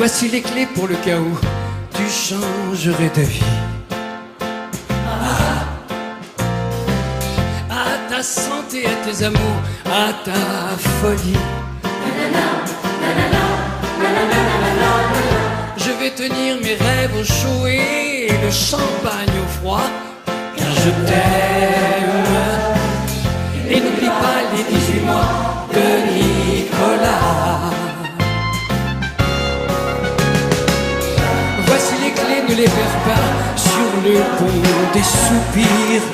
Voici les clés pour le cas où tu changerais de vie. À ta santé, à tes amours, à ta folie. Je vais tenir mes rêves au chaud et le champagne au froid, car je t'aime. Et n'oublie pas les 18 mois de Nicolas. Voici les clés, ne les perds pas sur le pont des soupirs.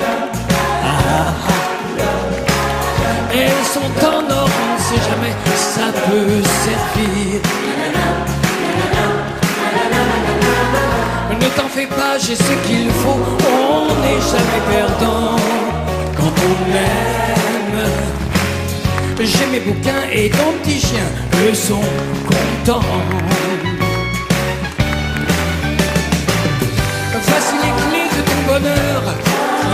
Elles sont en or, on ne sait jamais, ça peut servir. Ne t'en fais pas, j'ai ce qu'il faut, on n'est jamais perdant quand on aime. J'ai mes bouquins et ton petit chien, eux sont contents. Voici les clés de ton bonheur,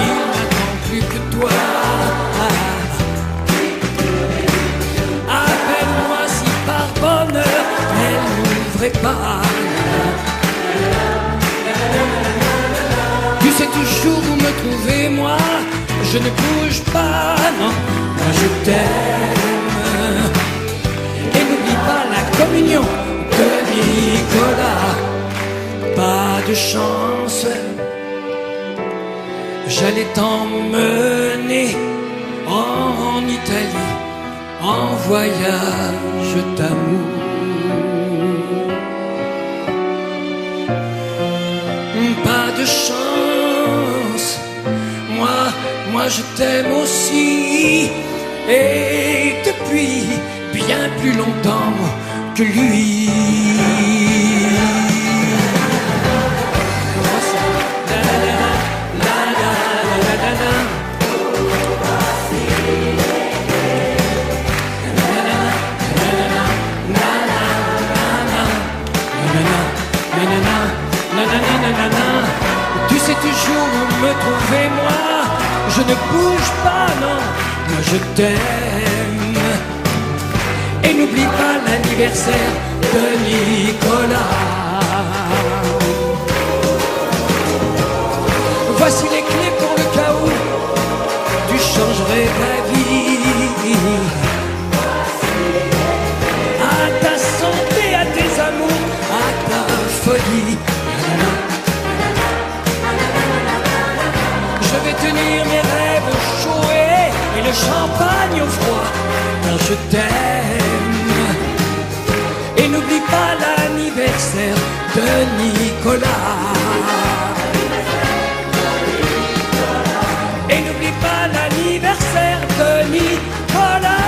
il n'attend plus que toi. Appelle-moi si par bonheur elle n'ouvrait pas. Tu sais toujours où me trouver, moi je ne bouge pas, non, moi je t'aime. Et n'oublie pas la communion de Nicolas. Pas de chance, j'allais t'emmener en Italie, en voyage d'amour. Pas de chance, moi je t'aime aussi, et depuis bien plus longtemps que lui. Tu sais toujours où me trouver, moi je ne bouge pas, non, moi je t'aime. Et n'oublie pas l'anniversaire de Nicolas. Voici les clés pour le cas où tu changerais ta vie. À ta santé, à tes amours, à ta folie. Je vais tenir mes rêves chauds et le champagne au froid, car je t'aime. Et n'oublie pas l'anniversaire de Nicolas. Et n'oublie pas l'anniversaire de Nicolas.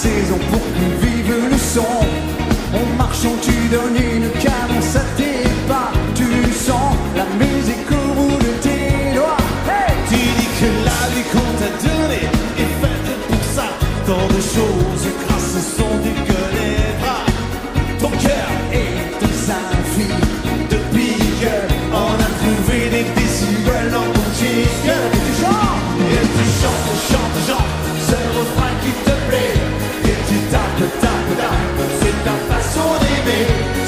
saison pour qu'on vive le son. En marchant tu donnes une cadence à tes pas. Tu sens la musique au bout de tes doigts. Hey, Tu dis que la vie qu'on t'a donnée est faite pour ça. Tant de choses grâce au son du gueule et bras. Ton cœur et ton symphonie de pique, on a trouvé des décibels dans ton chic. et tu chantes. Et tu chantes, chantes, chantes, c'est le refrain qui te plaît. Et tu tapes, tapes, tapes, c'est ta façon d'aimer.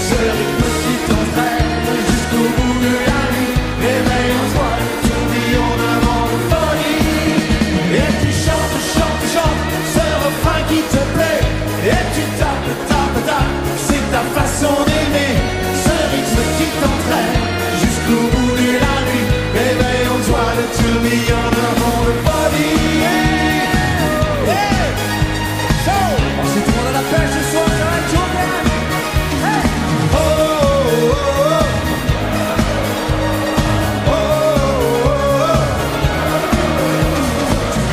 Ce rythme qui t'entraîne jusqu'au bout de la nuit. Réveille en toi le tourbillon d'un vent de folie. Et tu chantes, chantes, chantes, c'est le refrain qui te plaît. Et tu tapes, tapes, tapes, c'est ta façon d'aimer. Ce rythme qui t'entraîne jusqu'au bout de la nuit. Réveille en toi le tourbillon d'un vent de folie. Hey! So! Si tout le monde a la pêche ce soir, ça va être chaud, bien. Hey, Oh, oh, oh, oh, oh, oh.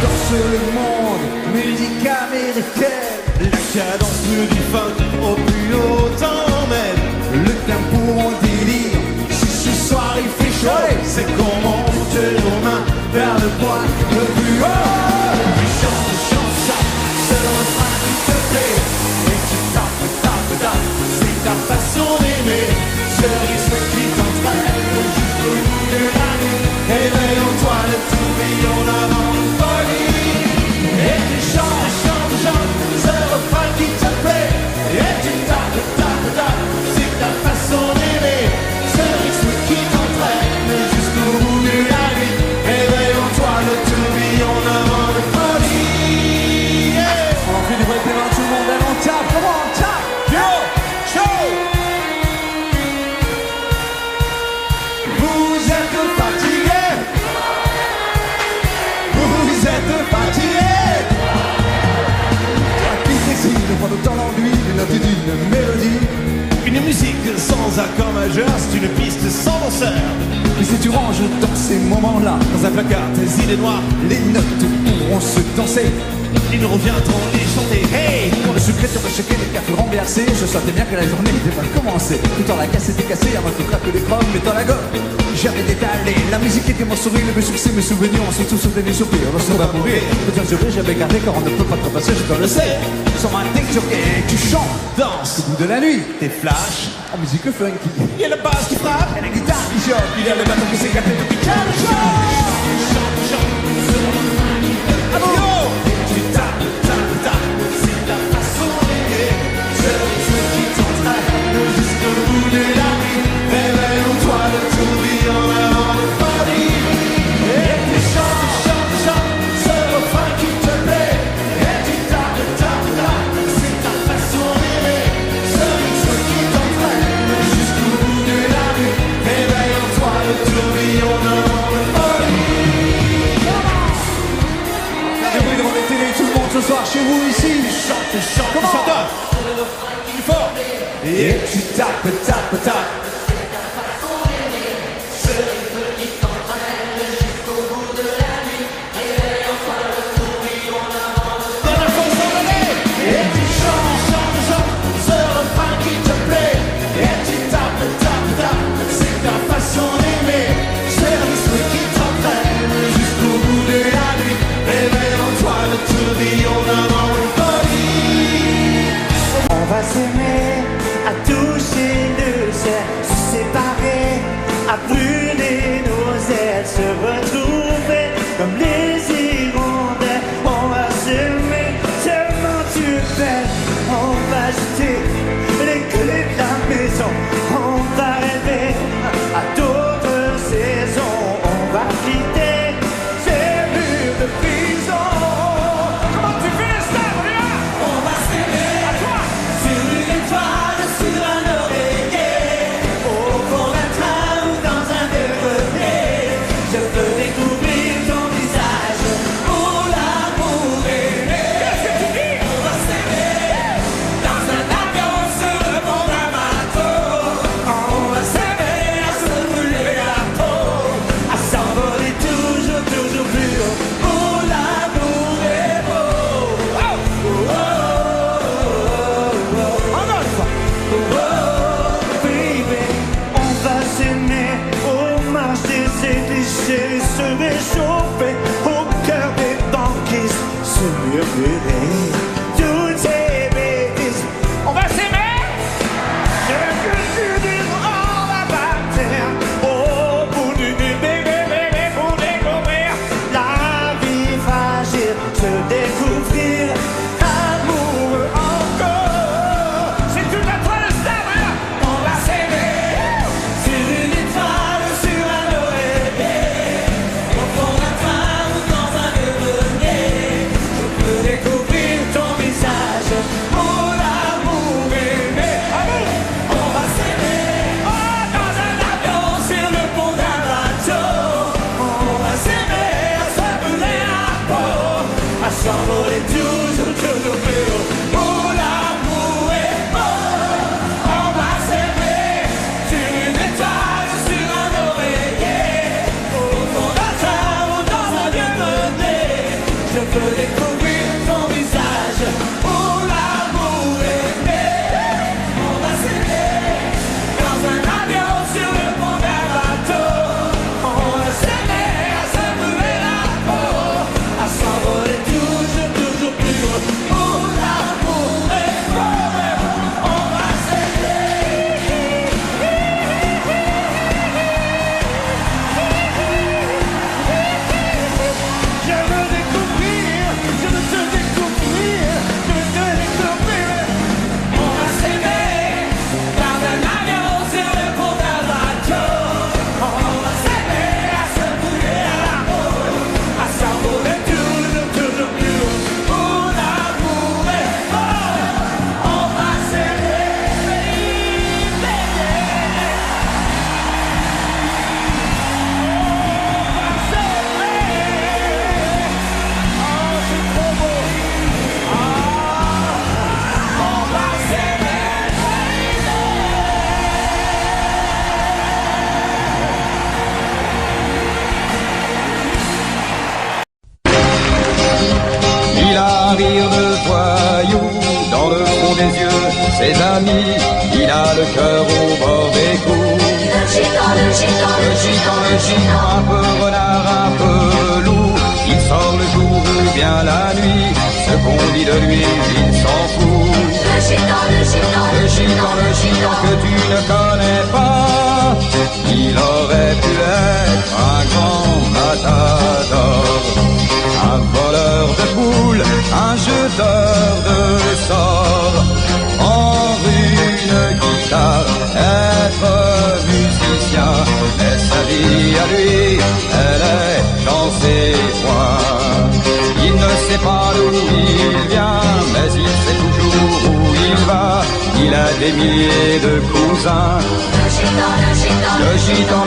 danse le monde, musique américaine. La cadence du funk au plus haut t'emmène. Le tempo en délire. Si ce soir il fait chaud, c'est qu'on monte nos mains vers le point le plus haut. Tu chantes, chantes, chantes, c'est le refrain qui te plaît. Et tu tapes, tapes, tapes, c'est ta façon d'aimer. Ce rythme qui t'entraîne jusqu'au bout de la nuit. Éveille en toi le tourbillon d'un vent de folie. Et tu chantes, chantes, chantes, c'est le refrain qui te plaît. Et tu tapes, tapes, tapes, c'est ta façon d'aimer. Ce rythme qui t'entraîne jusqu'au bout de la nuit. Éveille en toi le tourbillon d'un vent de folie. Yeah. On fait du vrai périn, tout le monde, allez, on tape, comment on tape. Yo, show. Vous êtes fatigués. Vous êtes fatigués. Il décide, pas de temps d'ennui, une note d'une mélodie. Une musique sans accord majeur, c'est une piste sans danseur. Mais si tu ranges dans ces moments-là, Dans un placard, tes idées noires, les notes pourront se danser. ils reviendront les chanter. Hey! Pour le secret de rechecker les cafés renversés, je sentais bien que la journée n'était pas commencée. Tout en la casse était cassée, avant tout craque les chromes, mais dans la gomme. J'avais détalé, la musique était mon sourire, mes succès, mes souvenirs, on se tous sauté des soupirs, on se va mourir. Peut-être je vais, j'avais gardé car on ne peut pas te passer, je te le sais. Sans ma texture et tu chantes, Danse, au bout de la nuit, tes flashs, en musique funky. il y a la basse qui frappe, Et la guitare qui choque, il y a le bateau qui s'écarte et tout qui chante, chante, chante. Yo! Tu tapes, tapes, tapes, c'est ta façon d'aimer. Ce rythme qui t'entraîne jusqu'au bout de la nuit. Réveille en toi le tourbillon d'un vent de folie. Et tu chantes, chantes, chantes, ce refrain qui te plaît. Et tu tapes, tapes, tapes, c'est ta façon d'aimer. Ce rythme qui t'entraîne jusqu'au bout de la nuit. Réveille en toi le tourbillon d'un vent de folie. Le bruit de la télé, tout le monde ce soir chez vous ici. Chante, chante, Comment? chante. Plus fort. Et tu tapes, tapes, tapes. Dans la chanson d'année. Et tu chantes, chantes, chantes, ce refrain qui te plaît. Et tu tapes, tapes, tapes, c'est ta façon d'aimer. Ce rythme qui t'entraîne jusqu'au bout de la nuit. Réveille en toi le tourbillon d'un vent de folie. On va s'aimer, à toucher le ciel, se séparer, à brûler nos ailes, se retrouver comme les hirondelles. On va s'aimer, tellement tu es belle. On va jeter les clés de la maison. On va rêver à d'autres saisons. On va quitter ces murs de prison. Comment tu fais ça, Maria? On va s'aimer à toi. Sur une étoile, sur un oreiller, au fond d'un train ou dans un baby, on va s'aimer au marché, c'est cliché, se réchauffer au cœur des banquises, se murmurer toutes ces bêtises. On va s'aimer, je veux que tu dises on va partir au bout du bébé pour découvrir la vie fragile, se découvrir amoureux encore. C'est toute la toile de star, on va s'aimer sur une étoile, sur un oreiller, au fond d'un train ou dans un grenier. Je peux découvrir ton visage, mon amour aimé. On va s'aimer dans un avion, sur le pont d'un bateau. On va s'aimer à se brûler la peau, à s'envoler toujours plus haut. Mon amour est beau. On va s'aimer sur une étoile, sur un oreiller, au fond d'un train ou dans un grenier. Je peux découvrir ton visage, mon amour aimé. On va s'aimer dans un avion, sur le pont d'un bateau. On va s'aimer à se brûler la peau, à s'envoler toujours plus haut. Mon amour est beau. On va s'aimer. Je veux découvrir, je veux te découvrir, je veux te découvrir. On va s'aimer dans un avion, sur le pont d'un bateau. On va s'aimer à se brûler la peau, à s'envoler toujours plus haut. Mon amour est beau. On va s'aimer, baby. Il a un rire de voyou dans le fond des yeux, ses amis, il a le cœur au bord des coups. Le gitan, un peu renard, un peu loup, il sort le jour ou bien la nuit, ce qu'on dit de lui, il s'en fout. Le gitan que tu ne connais pas, il aurait pu être un grand matador, un voleur de poules, un jeteur de sorts, prendre une guitare, être musicien, mais sa vie à lui, elle est dans ses poings. Il ne sait pas d'où il vient, mais il sait toujours où il va, il a des milliers de cousins. Le gitan,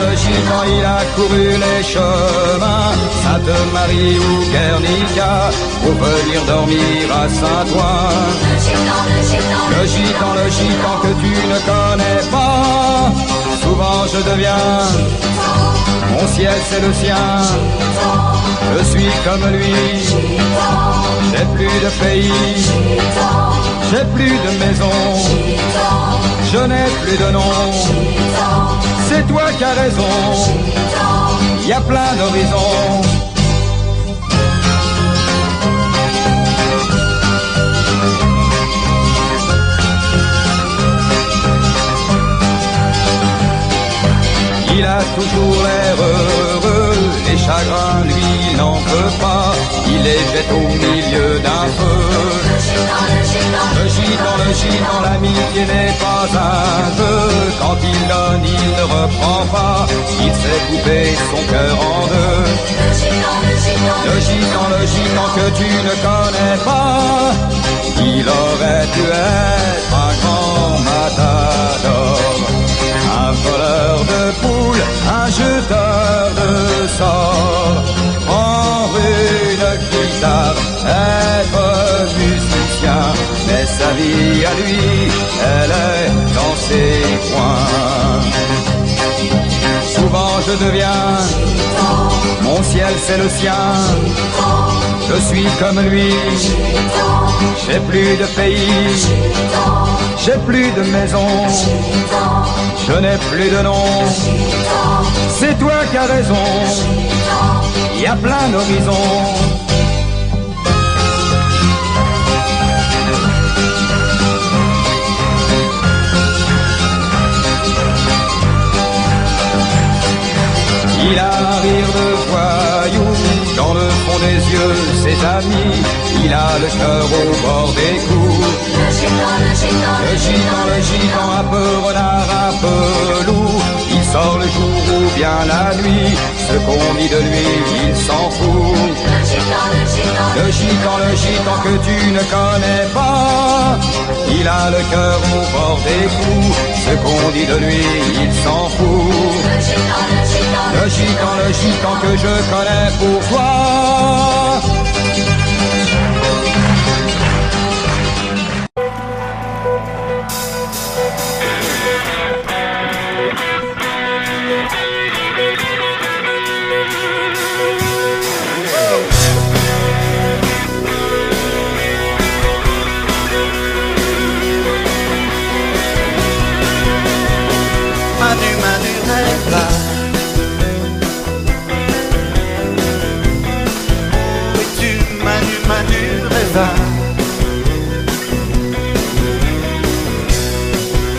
il a couru les chemins, Sainte-Marie ou Guernica, pour venir dormir à Saint-Ouen. Le gitan que tu ne connais pas, souvent je deviens, mon ciel c'est le sien, je suis comme lui, j'ai plus de pays, j'ai plus de maison, je n'ai plus de nom, c'est toi qui as raison, il y a plein d'horizons. Il a toujours l'air heureux, les chagrins lui il n'en peut pas, il les jette au milieu d'un feu. Le gitan, l'amitié n'est pas un jeu, quand il donne il ne reprend pas, il sait couper son cœur en deux. Le gitan que tu ne connais pas, il aurait pu être un grand matador, un voleur de poules, un jeteur de sorts, prendre une guitare, être musicien, mais sa vie à lui, elle est dans ses coins. Souvent je deviens, mon ciel ciel c'est le sien. Je suis comme lui. J'ai plus de pays. J'ai plus de maison. Je n'ai plus de nom. C'est toi qui as raison. Il y a plein d'horizons. Il a un rire de voyou, dans le fond des yeux, ses amis. Il a le cœur au bord des coups. Le gitan, un peu renard, un peu loup. Il sort le jour ou bien la nuit. Ce qu'on dit de lui, il s'en fout. Le gitan que tu ne connais pas. Il a le cœur au bord des coups. Ce qu'on dit de lui, il s'en fout. Le gitan que je connais pourquoi. Manu, rêve là. Où es-tu, Manu, rêve là.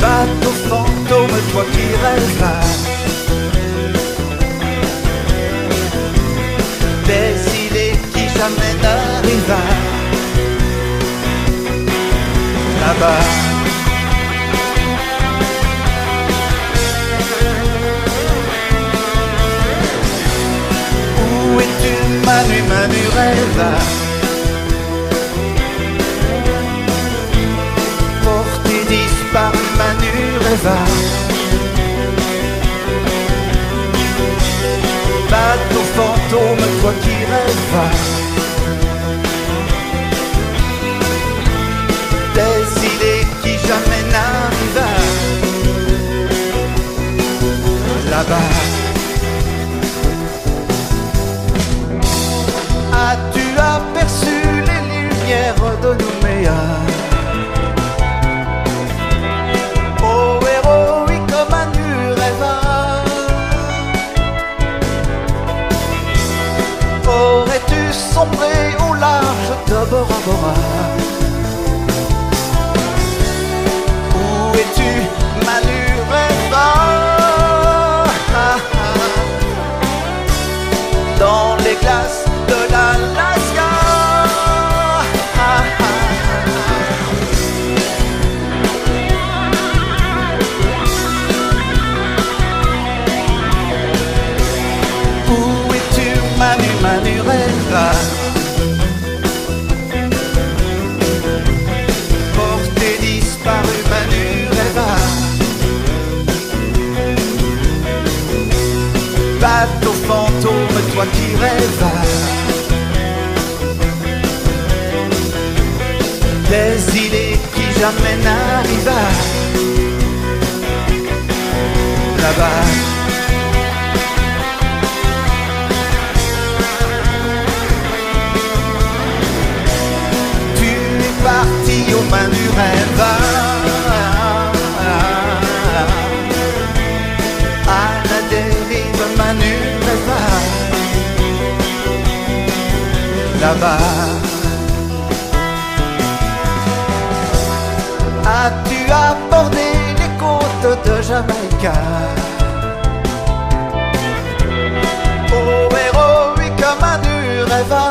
Bateau fantôme, toi qui rêves là. Des îles qui jamais n'arrivent là-bas. Où es-tu, Manu, rêve là. Porté disparu, Manu, rêve là. Bateau fantôme, toi qui rêves là. Des idées qui jamais n'arrivent là-bas. As-tu aperçu les lumières de Nouméa? Oh héroïque Manu rêva. Aurais-tu sombré au large de Bora Bora? Où es-tu Manu rêva? Dans les glaces de l'Alaska. Où es-tu Manu, rêve là. Porté disparu, Manu, rêve là. Bateau fantôme, toi qui rêves. Des idées qui jamais n'arrivent là-bas. Tu es parti aux mains du rêve. À la dérive, Manu rêve là-bas. As-tu abordé les côtes de Jamaïca? Oh héroïque Manu rêve.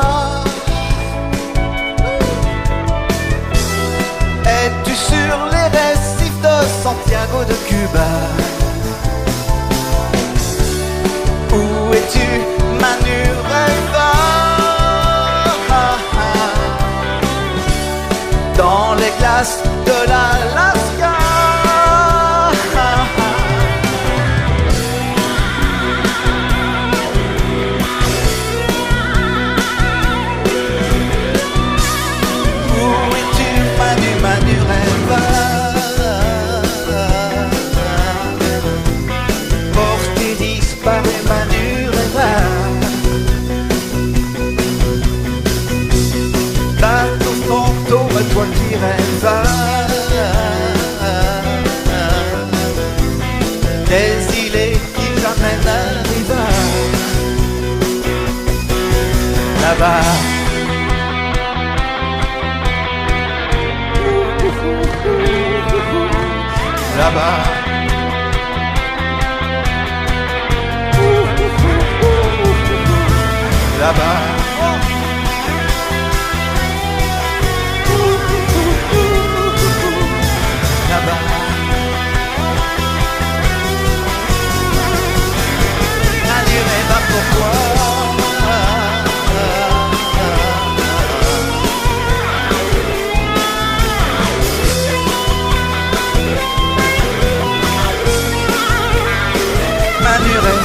Es-tu sur les récifs de Santiago de Cuba? Où es-tu Manu rêve? Dans les glaces de l'Alaska. Où es-tu Manu, rêve? Porté disparu, Manu rêve. des îlets qui t'amènent à rivage. Là-bas, là-bas, là-bas, là-bas. La durée va pourquoi.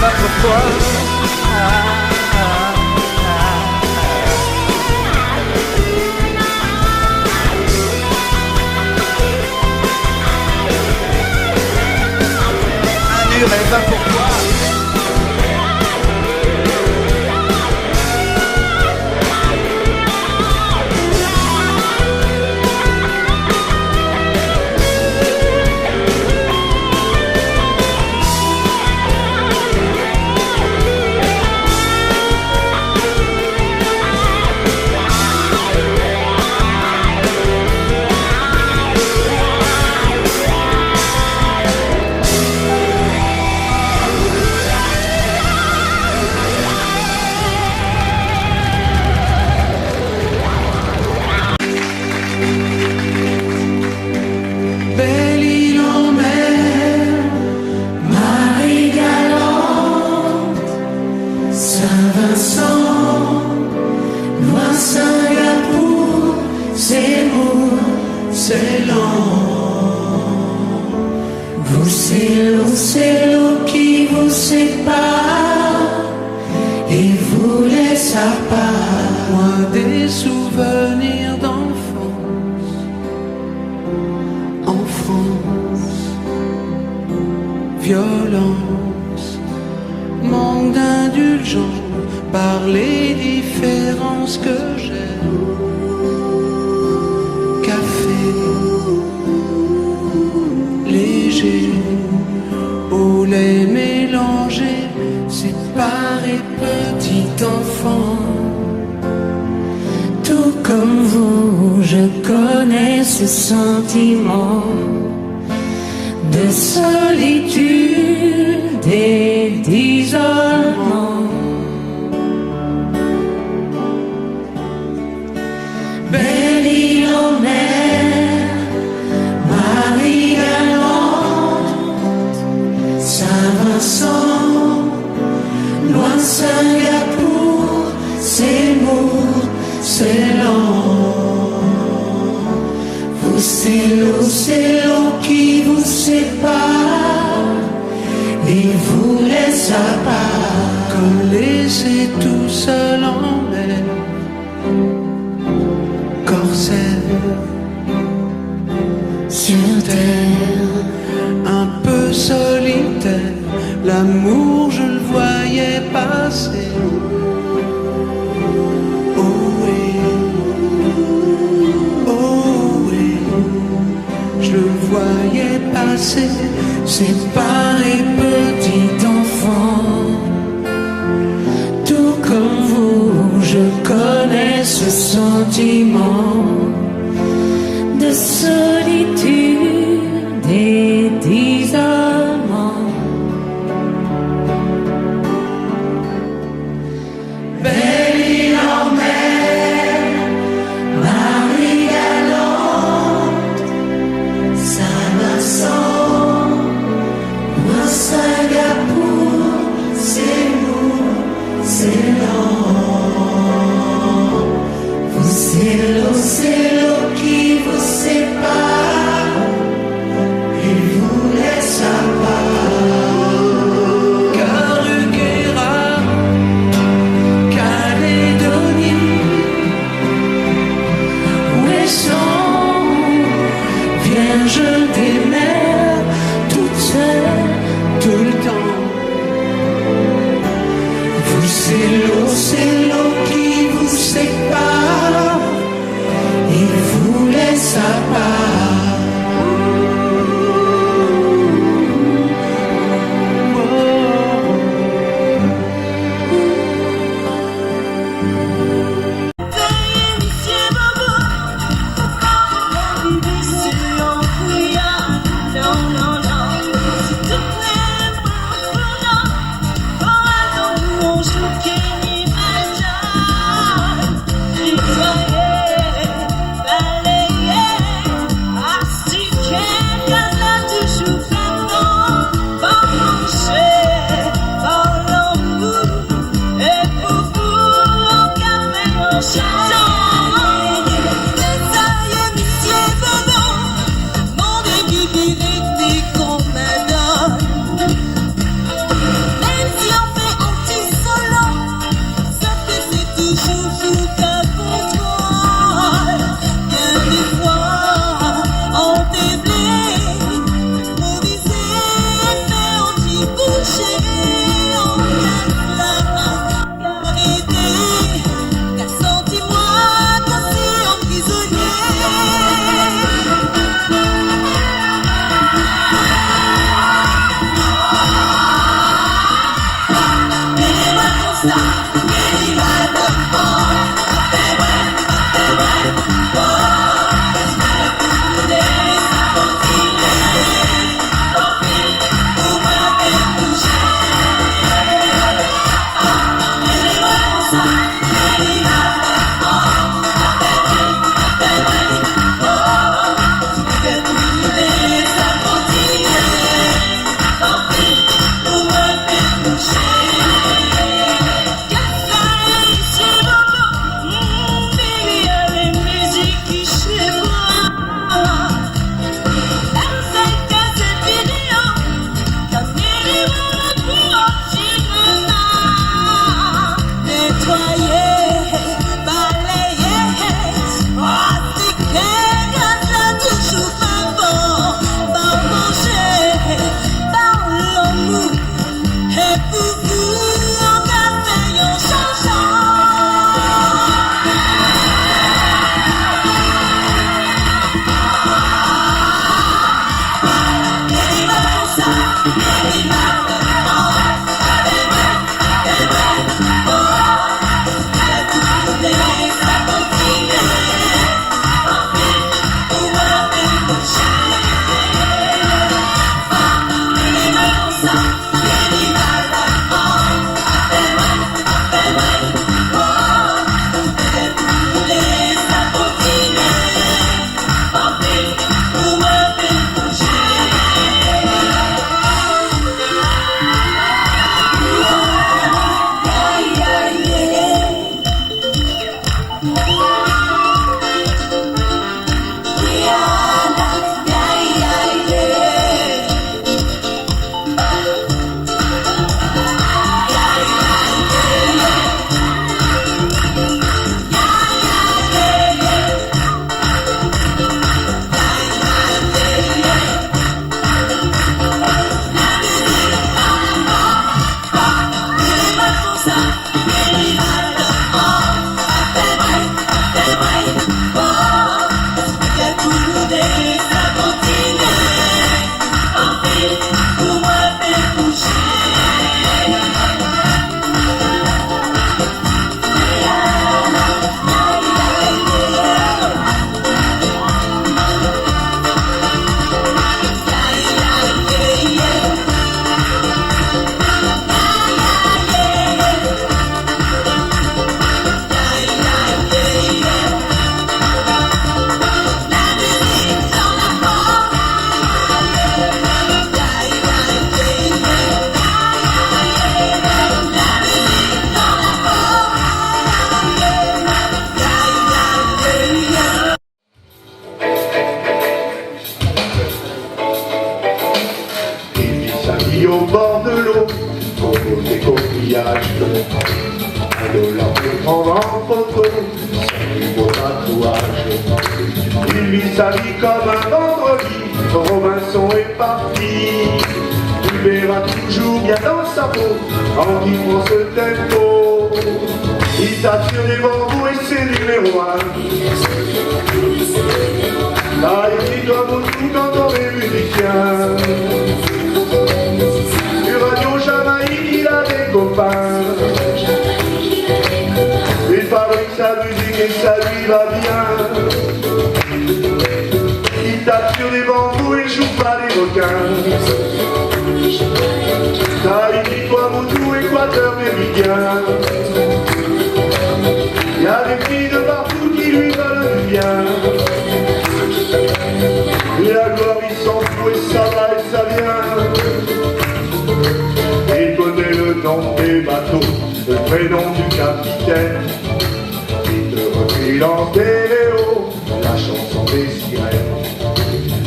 Pas pourquoi. Manurait pas pourquoi. C'est l'eau qui vous sépare et vous laisse à part. Loin des souvenirs d'enfance, en France, violence, manque d'indulgence par les différences que j'ai. Café léger, au lait mélangé, séparé petit enfant. Tout comme vous, je connais ce sentiment de solitude et d'isolement. Belle île en mer, Marie-Galante, Saint-Vincent, loin de Singapour, c'est lourd, c'est lent. Vous, c'est l'eau qui vous sépare et vous laisse à part. Comme laissé tout seul en mer, corsaire sur terre, un peu solitaire. L'amour, je le voyais passer. Oh oui, je le voyais passer, séparé petit enfant. Tout comme vous, je connais ce sentiment de solitude et d'isolement. Belle île en mer, Marie-Galante, Saint-Vincent, loin Singapour, c'est lourd, c'est lent. Vous, c'est l'eau qui vous sépare Au bord de l'eau, au des coquillages, $1 pour prendre en photo son plus beau tatouage. Il vit sa vie comme un vendredi, Robinson est parti. Tu verras toujours bien dans sa peau, en vivant ce tempo. Il t'attire des bambous et c'est numéro 1. Là, il doit beaucoup quand on est musicien. Radio Jamaïque, il a des copains. Il fabrique sa musique et ça lui va bien. Il tape sur les bambous et joue pas les requins. Tahiti, toi, Moudou, Équateur, Méridien. Il y a des filles de partout qui lui veulent du bien. Et la gloire, il s'en fout et ça va et ça vient. Il connaît le nom des bateaux, le prénom du capitaine. Il te refile en stéréo la chanson des sirènes.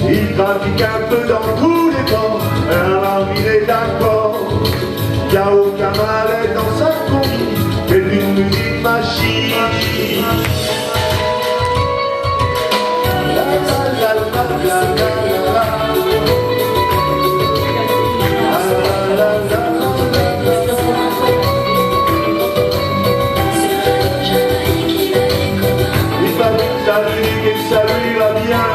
Il trafique un peu dans tous les temps, alors il est d'accord. Il n'y a aucun mal dans sa combi, mais d'une musique machine. La la la la la la la. Ça lui va bien.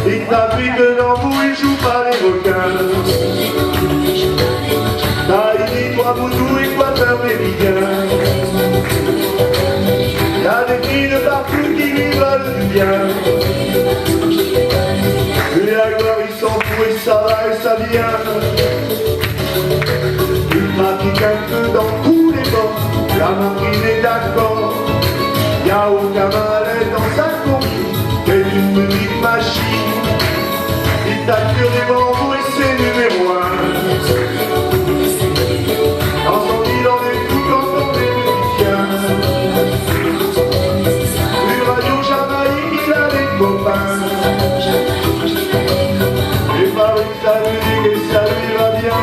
Il trafique dans vous, il joue pas les requins. Tahiti, toi, Moudou, Équateur, Méridien. Il y a des filles de partout qui lui veulent du bien. Et la gloire, il s'en fout et ça va et ça vient. Il pratique un peu dans tous les bords. La marine est d'accord. Il n'y a aucun malaise dans sa conduite. C'est une petite machine. Il tape sur les bambous et c'est numéro 1. Ensemble il en est tout quand on est musicien. Une radio Jamaïque, il a des copains. Et Paris sa musique et ça lui va bien.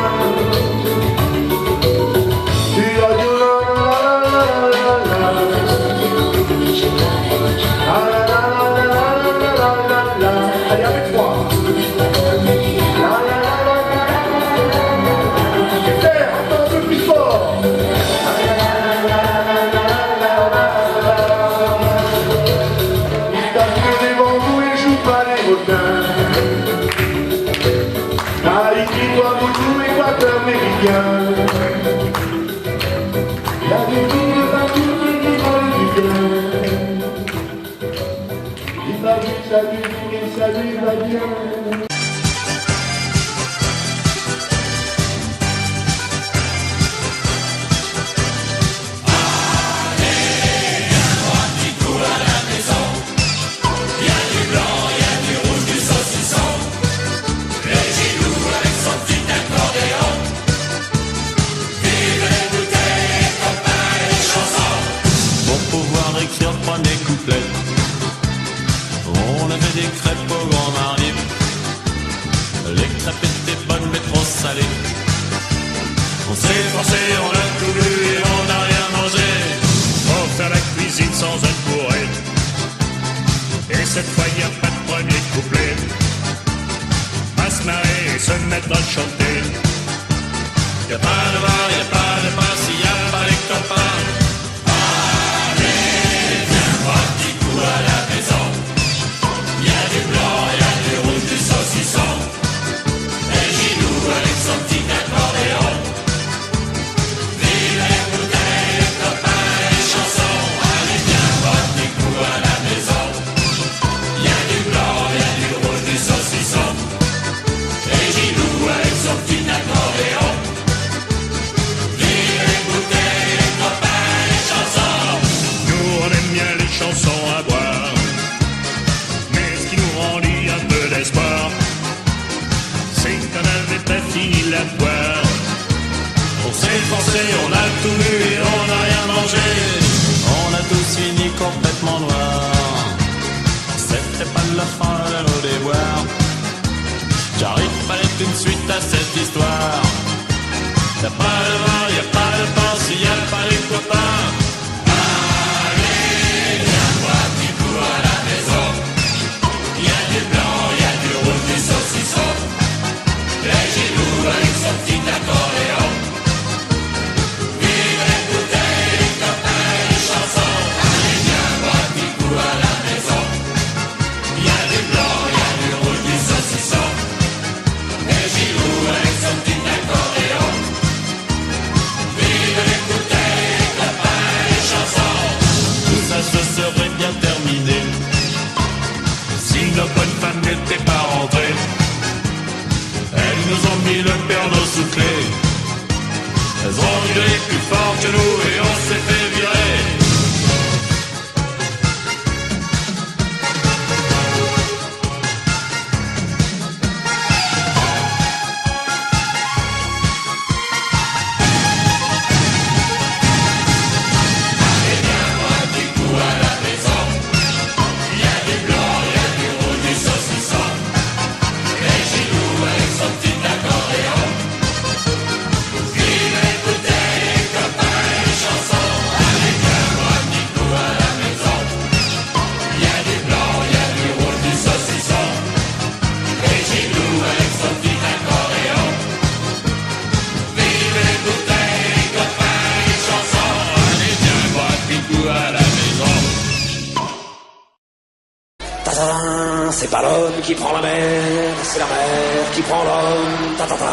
Une radio la la la la la la. La la la la la la la la. Allez avec moi. La la la la la la la. Super, encore un peu plus fort. Il tape que des bambous et joue pas les requins. Haïti, Moudou, Équateur, Méridien. Il y a des filles de partout qui lui veulent du bien. Il va vite, ça lui dit et ça lui va bien. Pour pouvoir écrire le premier couplet, on avait des crêpes au grand marnier. Les crêpes étaient bonnes mais trop salées. On s'est forcé, on a tout bu et on n'a rien mangé. Pour faire la cuisine sans un courret. Et cette fois y a pas de premier couplet. À se marrer et se mettre à chanter. Y a pas de bar, y a pas de passe, y a pas les copains. À la maison, y a du blanc, y a du rouge, du saucisson. Et Gilou avec son petit accordéon. Vive les bouteilles, les copains, les chansons. Allez viens boire un petit coup à la maison. Y a du blanc, y a du rouge, du saucisson. Et Gilou avec son petit accordéon. Vive les bouteilles, les copains, les chansons. Nous on aime bien les chansons à boire. C'est qu'on avait pas fini la boire. On s'est forcé, on a tout bu et on n'a rien mangé. On a tous fini complètement noirs. C'était pas de la fin de nos déboires. J'arrive pas être une suite à cette histoire. Y'a pas de vin, y'a pas de pain, s'il y a pas les copains. Allez, viens boire un petit coup à la maison. Y'a du blanc, y'a du rouge, du saucisson. Les Gilou avec son petit accordéon. Vive les bouteilles, les copains et les chansons. Allez viens boire un petit coup à la maison. Y'a du blanc, y'a du rouge, du saucisson. Les Gilou avec son petit accordéon. Vive les bouteilles, les copains et les chansons. Tout ça se serait bien terminé si nos bonnes femmes n'étaient pas rentrées. Elles nous ont mis le perno sous clé. Elles ont gueulé plus fort que nous et on s'est fait virer. Allez viens boire un petit coup à la maison. Y a du blanc, y a du rouge, du saucisson. Les Gilou avec son petit accordéon. Vive les bouteilles, les copains et les chansons. Allez viens boire un petit coup à la maison. Y a du blanc, y a du rouge, du saucisson. Les Gilou avec son petit accordéon. Vive les bouteilles, les copains et les chansons. Allez viens boire un petit coup à la maison. Ta-ta-ta, c'est pas l'homme qui prend la mer, c'est la mer qui prend l'homme. Ta-ta-ta.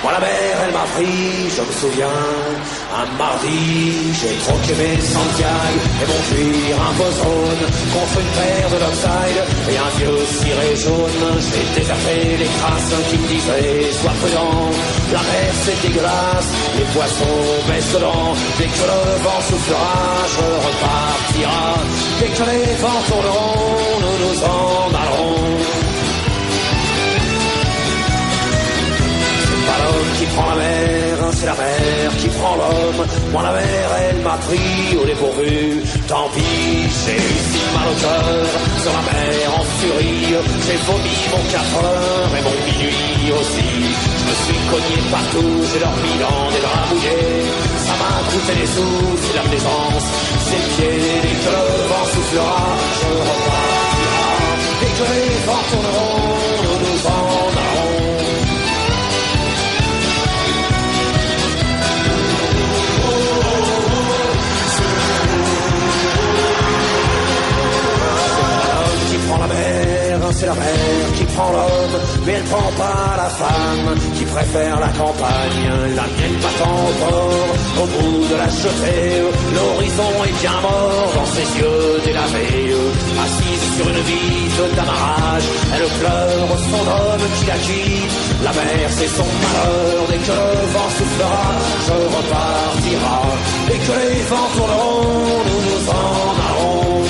Moi la mer elle m'a pris, je me souviens. Un mardi, j'ai troqué mes Santiago et mon cuir un peu jaune contre une paire de Dockside et un vieux ciré jaune. J'ai déserté les crasses qui me disaient sois prudent. La mer c'est dégueulasse, les poissons baissent dedans. Dès que le vent soufflera, je repartira. Dès que les vents tourneront, nous nous en allerons. C'est pas l'homme qui prend la mer, c'est la mer qui prend l'homme. Moi la mer elle m'a pris au dépourvu. Tant pis, j'ai eu si mal au cœur. Sur la mer en furie, j'ai vomi mon 4 heures et mon minuit aussi. Je me suis cogné partout, j'ai dormi dans des draps mouillés. Ça m'a coûté des sous, c'est la plaisance. C'est le pied, dès que le vent soufflera, je repartira. Dès que les vents tourneront, nous nous en allerons. La mer, c'est la mer qui prend l'homme, mais elle prend pas la femme qui préfère la campagne. La mienne battant au port, au bout de la jetée, l'horizon est bien mort dans ses yeux délavés. Assise sur une vitre d'amarrage, elle pleure son homme qui la quitte. La mer c'est son malheur, dès que le vent soufflera, je repartira. Dès que les vents tourneront, nous nous en allerons.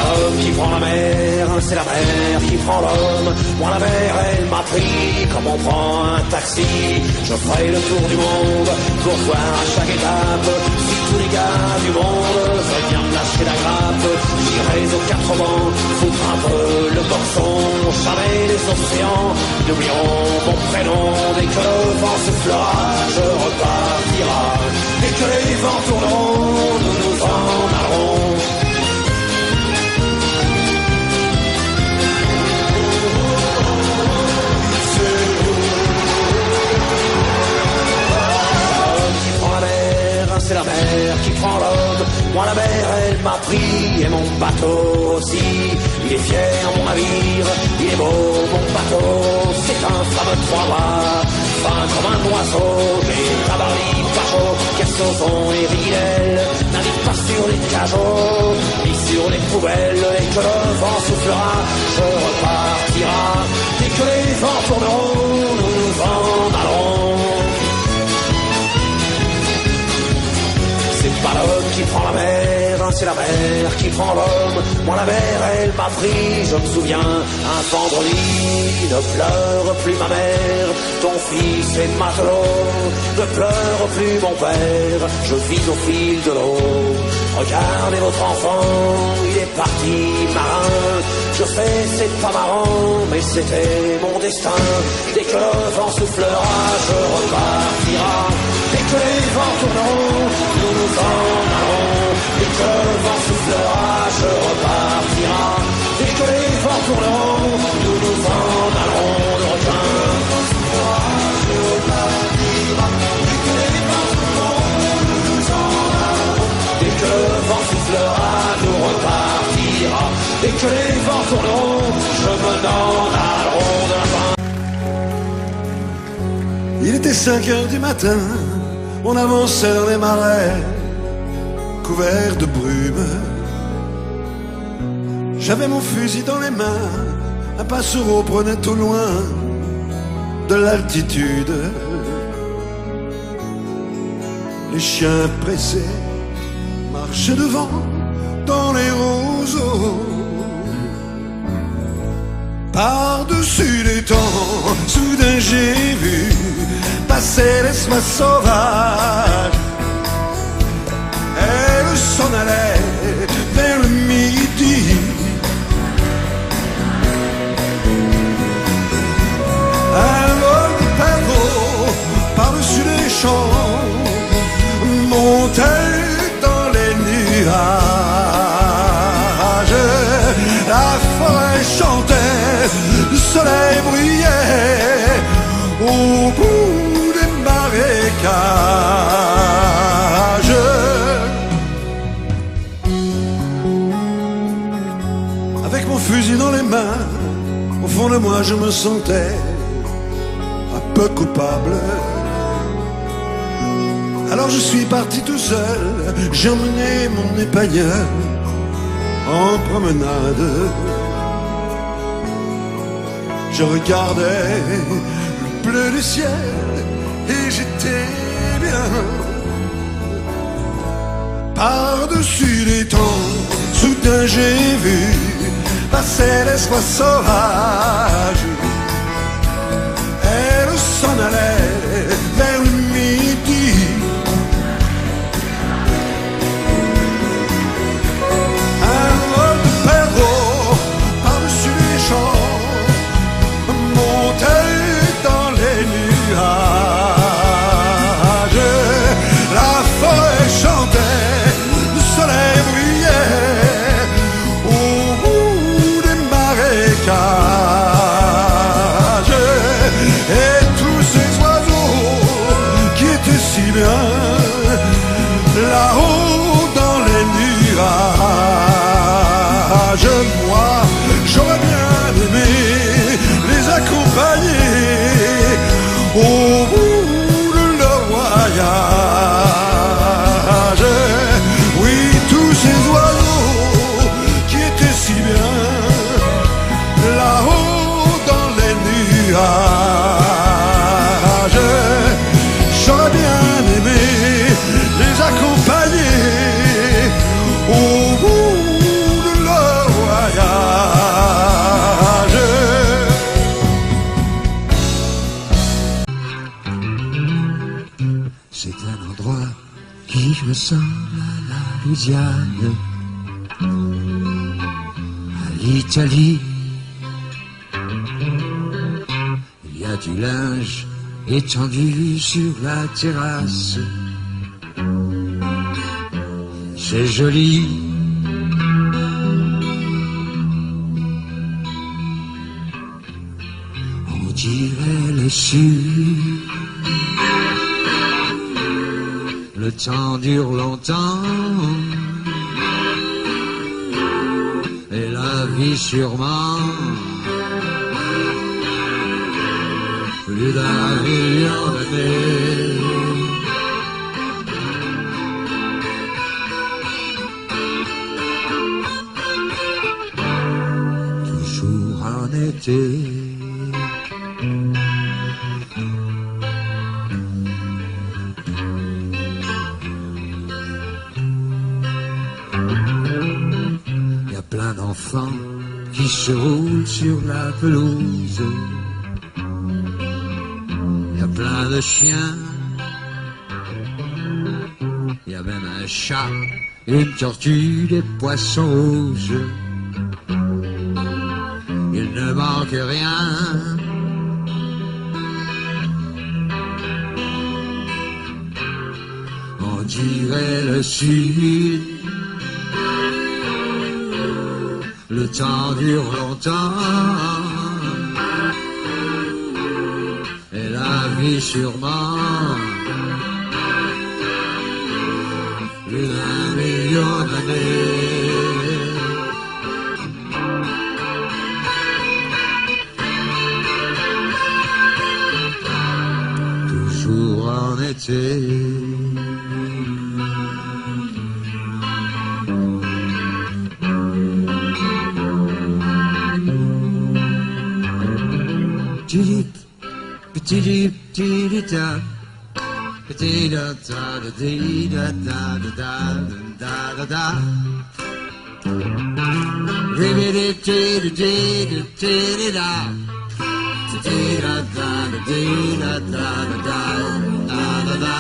L'homme qui prend la mer, c'est la mer qui prend l'homme. Moi la mer elle m'a pris comme on prend un taxi. Je ferai le tour du monde pour voir à chaque étape si tous les gars du monde veulent bien me lâcher la grappe. J'irai aux 4 vents, foutre un peu le boxon. Jamais les océans n'oublieront mon prénom. Dès que le vent soufflera, je repartira. Dès que les vents tourneront, nous nous en allerons. C'est la mer qui prend l'homme. Moi la mer elle m'a pris et mon bateau aussi. Il est fier mon navire, il est beau mon bateau. C'est un fameux 3-mâts, fin comme un oiseau. Mais tabarly, pachot, Kersozon et Ridel n'arrive pas sur les cajots ni sur les poubelles. Et que le vent soufflera, je repartira. Dès que les vents tourneront, nous nous en allerons. C'est pas l'homme qui prend la mer, c'est la mer qui prend l'homme. Moi la mer elle m'a pris, je me souviens, un vendredi. Ne pleure plus ma mère, ton fils est matelot. Ne pleure plus mon père, je vis au fil de l'eau. Regardez votre enfant, il est parti marin. Je sais c'est pas marrant, mais c'était mon destin. Dès que le vent soufflera, je repartira. Dès que les vents tourneront, nous nous en allerons. Dès que le vent soufflera, je repartira. Dès que les vents tourneront, nous nous en allerons. Le requin soufflera, je repartira. Dès que les vents tourneront, nous nous en allerons. Dès que le vent soufflera, nous repartira. Dès que les vents tourneront, je me n'en allerons de la fin. Il était 5 heures du matin, on avançait dans les marais, couverts de brume. J'avais mon fusil dans les mains, un passereau prenait au loin de l'altitude. Les chiens pressés marchaient devant dans les roseaux. Par-dessus les temps, soudain j'ai vu passer l'espace sauvage. Elle s'en allait vers le midi. Un vol de perdreaux par-dessus les champs montait dans les nuages. La forêt chantait, le soleil brillait au bout des marécages. Avec mon fusil dans les mains, Au fond de moi je me sentais un peu coupable. Alors je suis parti tout seul, j'ai emmené mon épagneur en promenade. Je regardais le bleu du ciel et j'étais bien. Par-dessus les temps, soudain j'ai vu passer l'espoir sauvage. Elle s'en allait vers le midi. Un vol de perdreaux par-dessus les champs montait dans les nuages. La forêt chantait, le soleil brillait au bout des marécages. Et tous ces oiseaux qui étaient si bien là-haut dans les nuages. Moi, j'aurais bien aimé les accompagner au bout de leur voyage. Oui, tous ces oiseaux qui étaient si bien là-haut dans les nuages. J'aurais bien aimé les accompagner au bout de leur voyage. C'est un endroit qui ressemble à la Louisiane, à l'Italie. Il y a du linge étendu sur la terrasse. C'est joli. On dirait le sud. Le temps dure longtemps et la vie sûrement. Plus d'un million d'années. Toujours en été. Il y a plein d'enfants qui se roulent sur la pelouse. Il y a plein de chiens. Il y a même un chat, une tortue, des poissons rouges. Il ne manque rien. On dirait le sud. Le temps dure longtemps et la vie sûrement. Plus d'un million d'années. Toujours en été. Tilip, tilip, tilita, tida da da da da da da da da. Ribbidi tida tida tida da, tida da da da da da da da.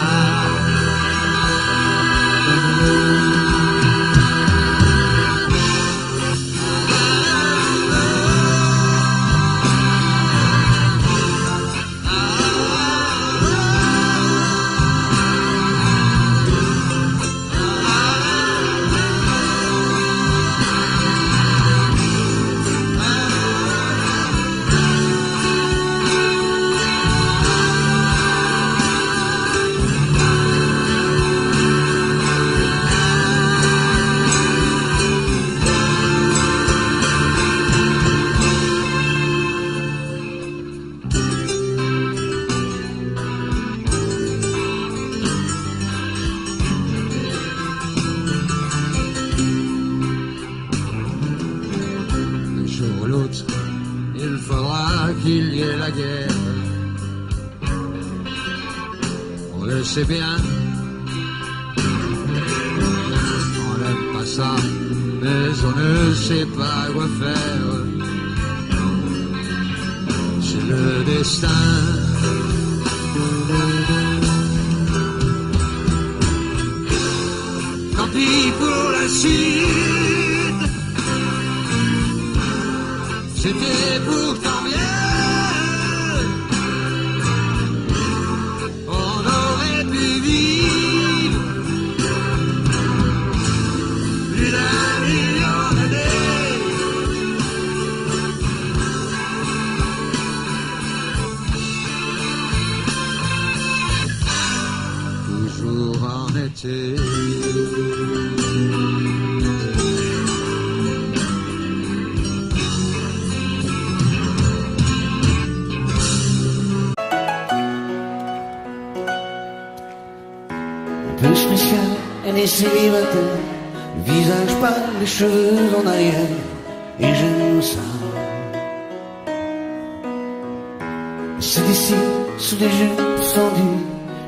France, il faudra qu'il y ait la guerre. On le sait bien, on n'aime pas ça, mais on ne sait pas quoi faire. C'est le destin. Tant pis pour la suite, c'était pourtant bien. On aurait pu vivre plus d'1 million d'années. Toujours en été. Peu spécial, elle est célibataire, le visage pâle, les cheveux en arrière, et j'aime ça. C'est d'ici, sous les jupes fendues,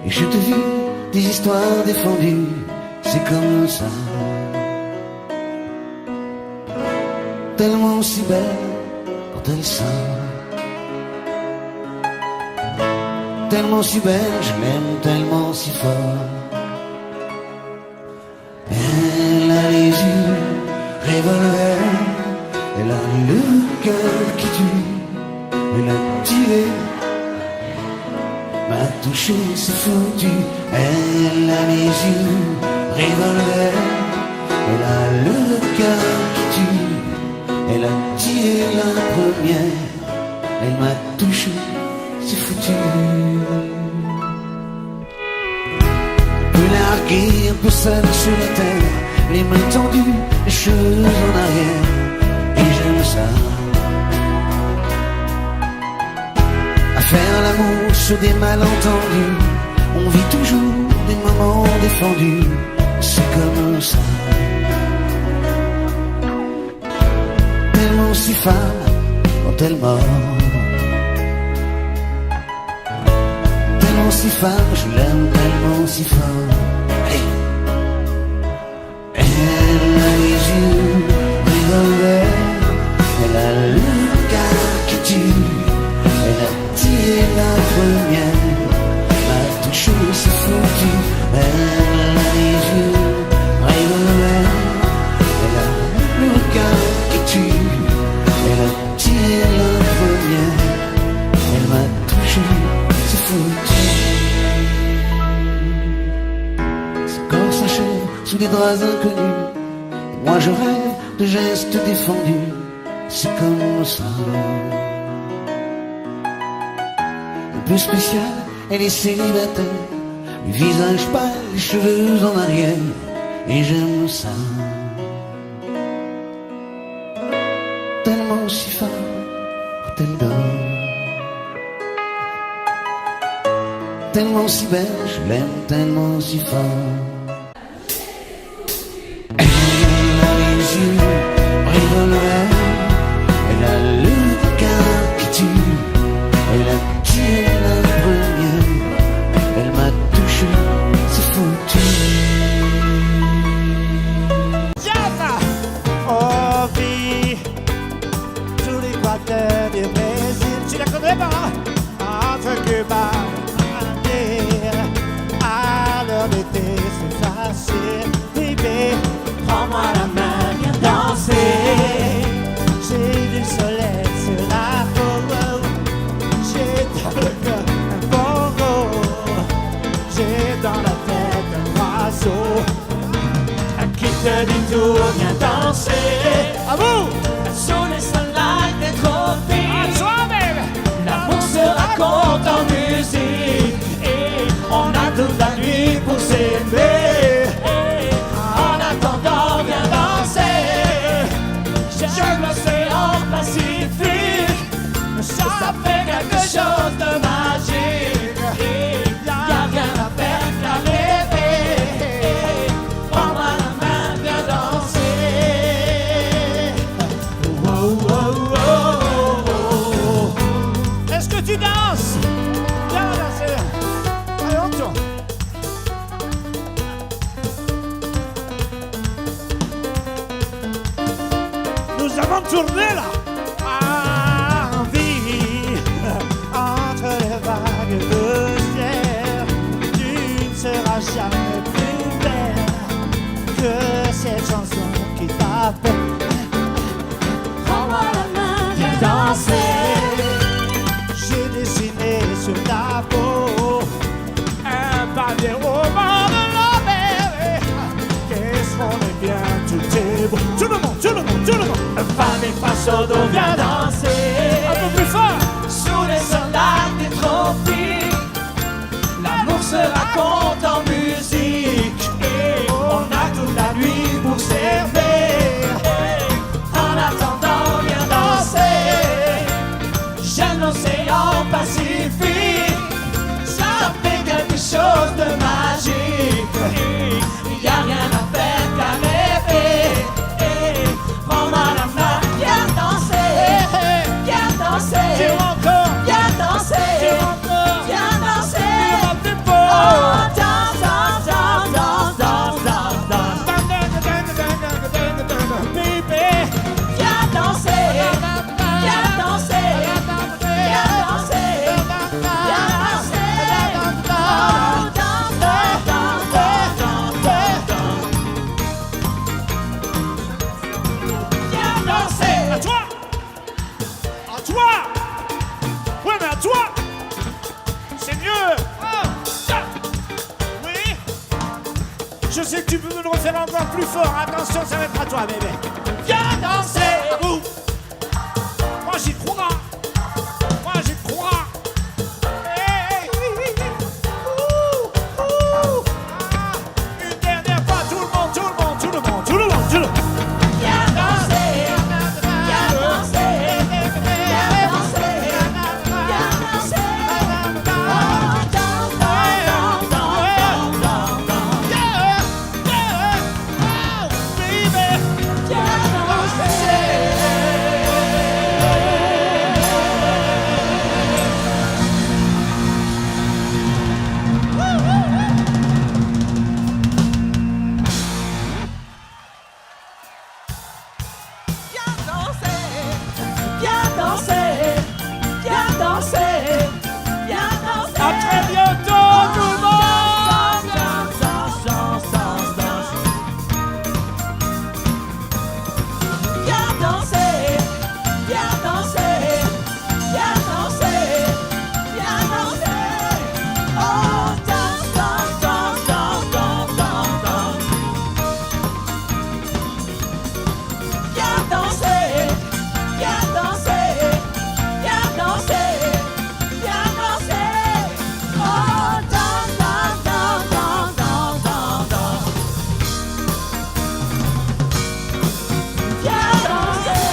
et je te vis des histoires défendues, c'est comme ça. Tellement si belle quand elle sort, tellement si belle, je l'aime tellement si fort. Elle a les yeux revolver, elle a le cœur qui tue, elle a tiré, m'a touché, c'est foutu. Elle a les yeux revolver, elle a le cœur qui tue, elle a tiré la première, elle m'a touché, c'est foutu. Larguée, un peu seule sur la terre, les mains tendues, les cheveux en arrière, et j'aime ça. À faire l'amour sur des malentendus, on vit toujours des moments défendus, c'est comme ça. Tellement si femme quand elle mord, tellement si femme, je l'aime tellement si fort. Elle a les yeux revolver, elle a le cœur qui tue, elle a tiré la première, m'a touché, c'est foutu. Elle a les yeux revolver, elle a le cœur qui tue, elle a tiré la première, elle m'a touché, c'est foutu. Son corps s'achève sous des draps inconnus, moi je rêve de gestes défendus, c'est comme ça. Un peu spécial, elle est célibataire, le visage pâle, les cheveux en arrière, et j'aime ça. Tellement si fort quand elle dort, tellement si belle, je l'aime tellement si fort. Revolver, elle a le cœur qui tue, elle a tiré la première, elle m'a touché, c'est foutu. Java, oh vie, tous les quartiers du Brésil, tu la connais pas? Entre Cuba et à l'heure d'été, c'est facile, bébé, prends-moi la main. J'ai du soleil sur la peau, j'ai dans le cœur un bongo, j'ai dans la tête un oiseau qui te dit tout, viens danser. À vous! Sur les sunlight des tropiques, l'amour se raconte en musique et on a toute la nuit pour s'aimer. En attendant, viens danser. L'océan Pacifique, ça fait quelque chose de magique. Y'a rien à faire qu'à rêver. Prends-moi la main, viens danser. Sodo vient danser. Un peu plus fort. Sous les soldats des tropiques, l'amour se raconte en musique. Et on a toute la nuit pour servir. En attendant, viens danser. J'aime l'océan Pacifique. Ça fait quelque chose de magique. Y a rien à faire qu'à rêver. Prends-moi la main, viens danser. Viens danser. Viens danser. Viens danser. Oh, danse, danse, danse, danse, danse, danse, danse. Baby, viens danser. Viens danser. Viens danser. Viens danser. Oh, danse, danse, danse, danse, danse. Viens danser. À toi. À toi. Ouais, mais à toi. C'est mieux. Oui. Je sais que tu peux me le refaire encore plus fort. Attention, ça va être à toi, bébé. Viens danser. Ouh. Moi, j'y crois. Moi, j'y crois. Hey. Ouh. Ouh. Ah. Une dernière fois, tout le monde, tout le monde, tout le monde, tout le monde, tout le monde. Viens danser. Viens danser. Viens danser. Viens danser. Oh, danse, danse, danse, danse, danse, danse. Viens danser. Viens danser. Viens danser. Viens danser. Viens danser. À très bientôt, tout le monde. Danse, danse, danse, danse, danse. Viens danser. Viens danser. Viens danser. Viens danser. Oh, danse, danse, danse, danse, danse, danse, danse. Viens danser. Viens danser. Viens danser. Viens danser. Oh, danse, danse, danse, danse, danse, danse, danse. Viens danser.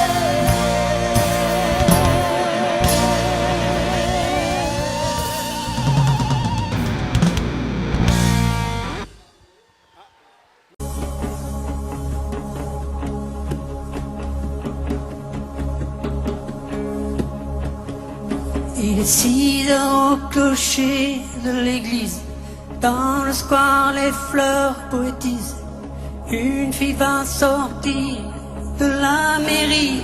Il est 6 heures au clocher de l'église. Dans le square, les fleurs poétisent. Une fille va sortir de la mairie.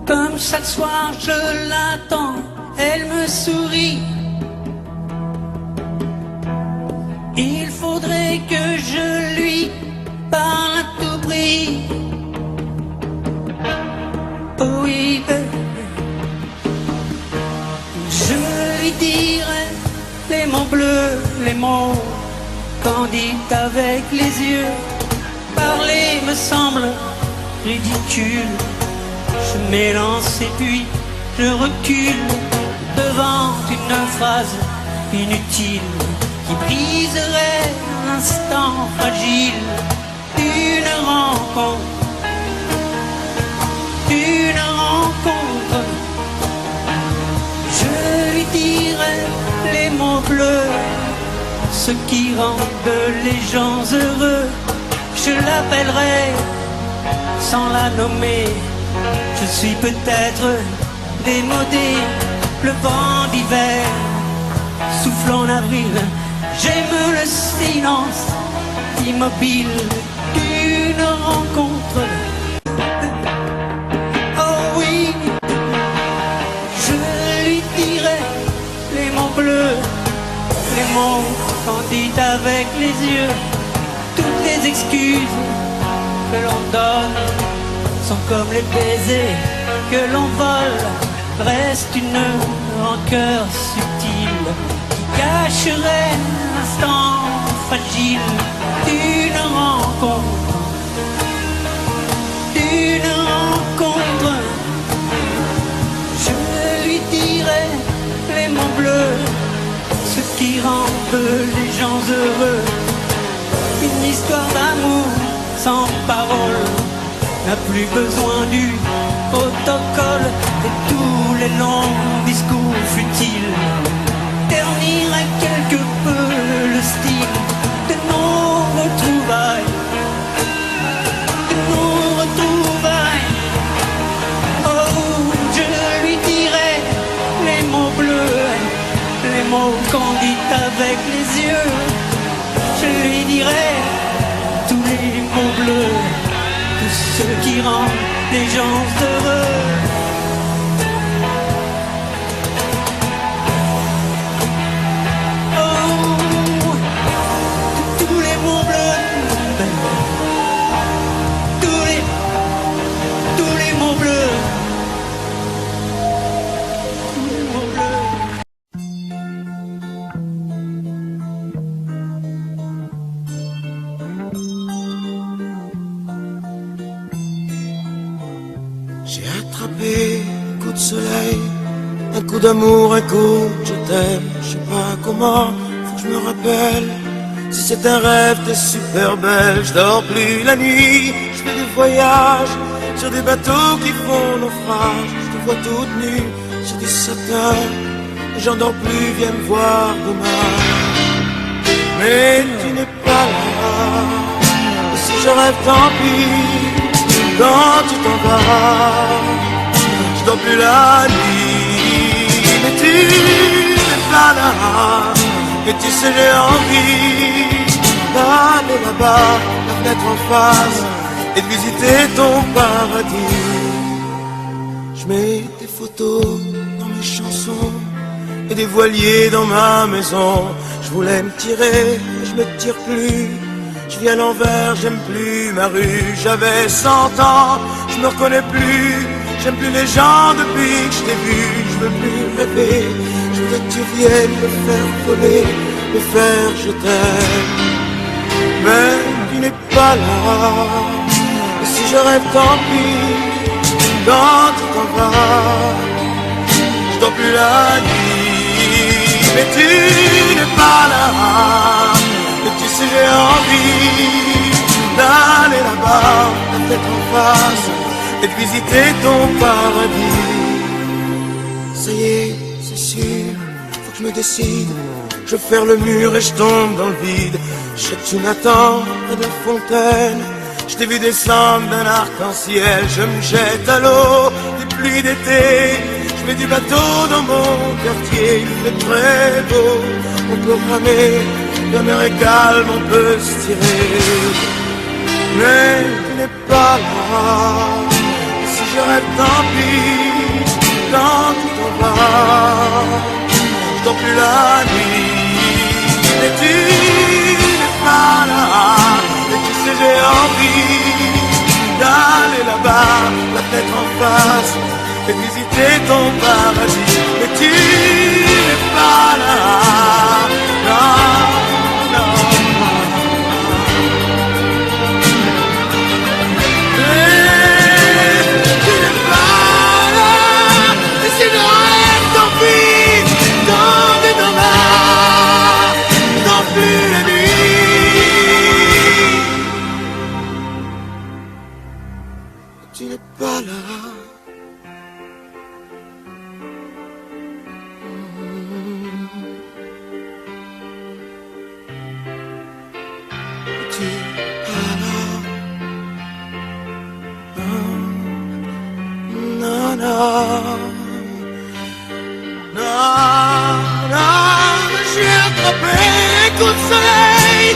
Comme chaque soir, je l'attends, elle me sourit. Il faudrait que je lui parle à tout prix. Oh oui, je lui dirai les mots bleus, les mots candides avec les yeux. Parler me semble ridicule. Je m'élance et puis je recule devant une phrase inutile qui briserait l'instant fragile d'une rencontre. Une rencontre, je lui dirai les mots bleus, ce qui rendent les gens heureux. Je l'appellerai sans la nommer. Je suis peut-être démodé, le vent d'hiver souffle en avril. J'aime le silence immobile d'une rencontre. Bleus, les mots candides avec les yeux. Toutes les excuses que l'on donne sont comme les baisers que l'on vole. Reste une rancœur subtile qui cacherait l'instant fragile d'une rencontre. une rencontre, je lui dirai les mots bleus, ce qui rend les gens heureux. Une histoire d'amour sans parole n'a plus besoin du protocole, et tous les longs discours futiles terniraient quelque peu le style de nos retrouvailles. Oh, je lui dirai les mots bleus, les mots qu'on dit avec les yeux. Je lui dirai tous les mots bleus, tous ceux qui rendent les gens heureux. Oh, tous les mots bleus, tous les mots bleus, tous les mots bleus. J'ai attrapé un coup de soleil, un coup d'amour, un coup de je t'aime. Je sais pas comment, faut que je me rappelle. Si c'est un rêve, t'es super belle. Je dors plus la nuit, je fais des voyages sur des bateaux qui font naufrage. Je te vois toute nue sur des satins, et j'en dors plus, viens me voir demain. Mais tu n'es pas là, et si je rêve, tant pis. Quand tu t'en vas, je dors plus la nuit. Mais tu n'es pas là, et tu sais j'ai envie d'aller là-bas, la fenêtre en face, et de visiter ton paradis. Je mets des photos dans mes chansons et des voiliers dans ma maison. Je voulais me tirer, mais je me tire plus. Je vis à l'envers, j'aime plus ma rue. J'avais 100 ans, je me reconnais plus. J'aime plus les gens depuis que je t'ai vu. Je veux plus rêver, je voudrais que tu viennes me faire voler, me faire je t'aime. Mais tu n'es pas là, et si je rêve tant pis. Quand tu t'en vas, je dors plus la nuit. Mais tu n'es pas là, et tu sais j'ai envie d'aller là-bas, la tête en face, et de visiter ton paradis. Ça y est, c'est sûr, faut que je me décide. Je ferme le mur et je tombe dans le vide. Je sais que tu m'attends près de la fontaine. Je t'ai vu descendre d'un arc-en-ciel. Je me jette à l'eau des pluies d'été. Je mets du bateau dans mon quartier. Il fait très beau, on peut ramer. La mer est calme, on peut se tirer. Mais tu n'es pas là, et si je rêve tant pis. Quand tu t'en vas, je dors plus la nuit. Et tu n'es pas là, et tu sais j'ai envie d'aller là-bas, la tête en face, et visiter ton paradis. Mais tu n'es pas là, non. Tu n'es pas là. Tu n'es pas là. Non, non, non, non, j'ai attrapé un coup de soleil,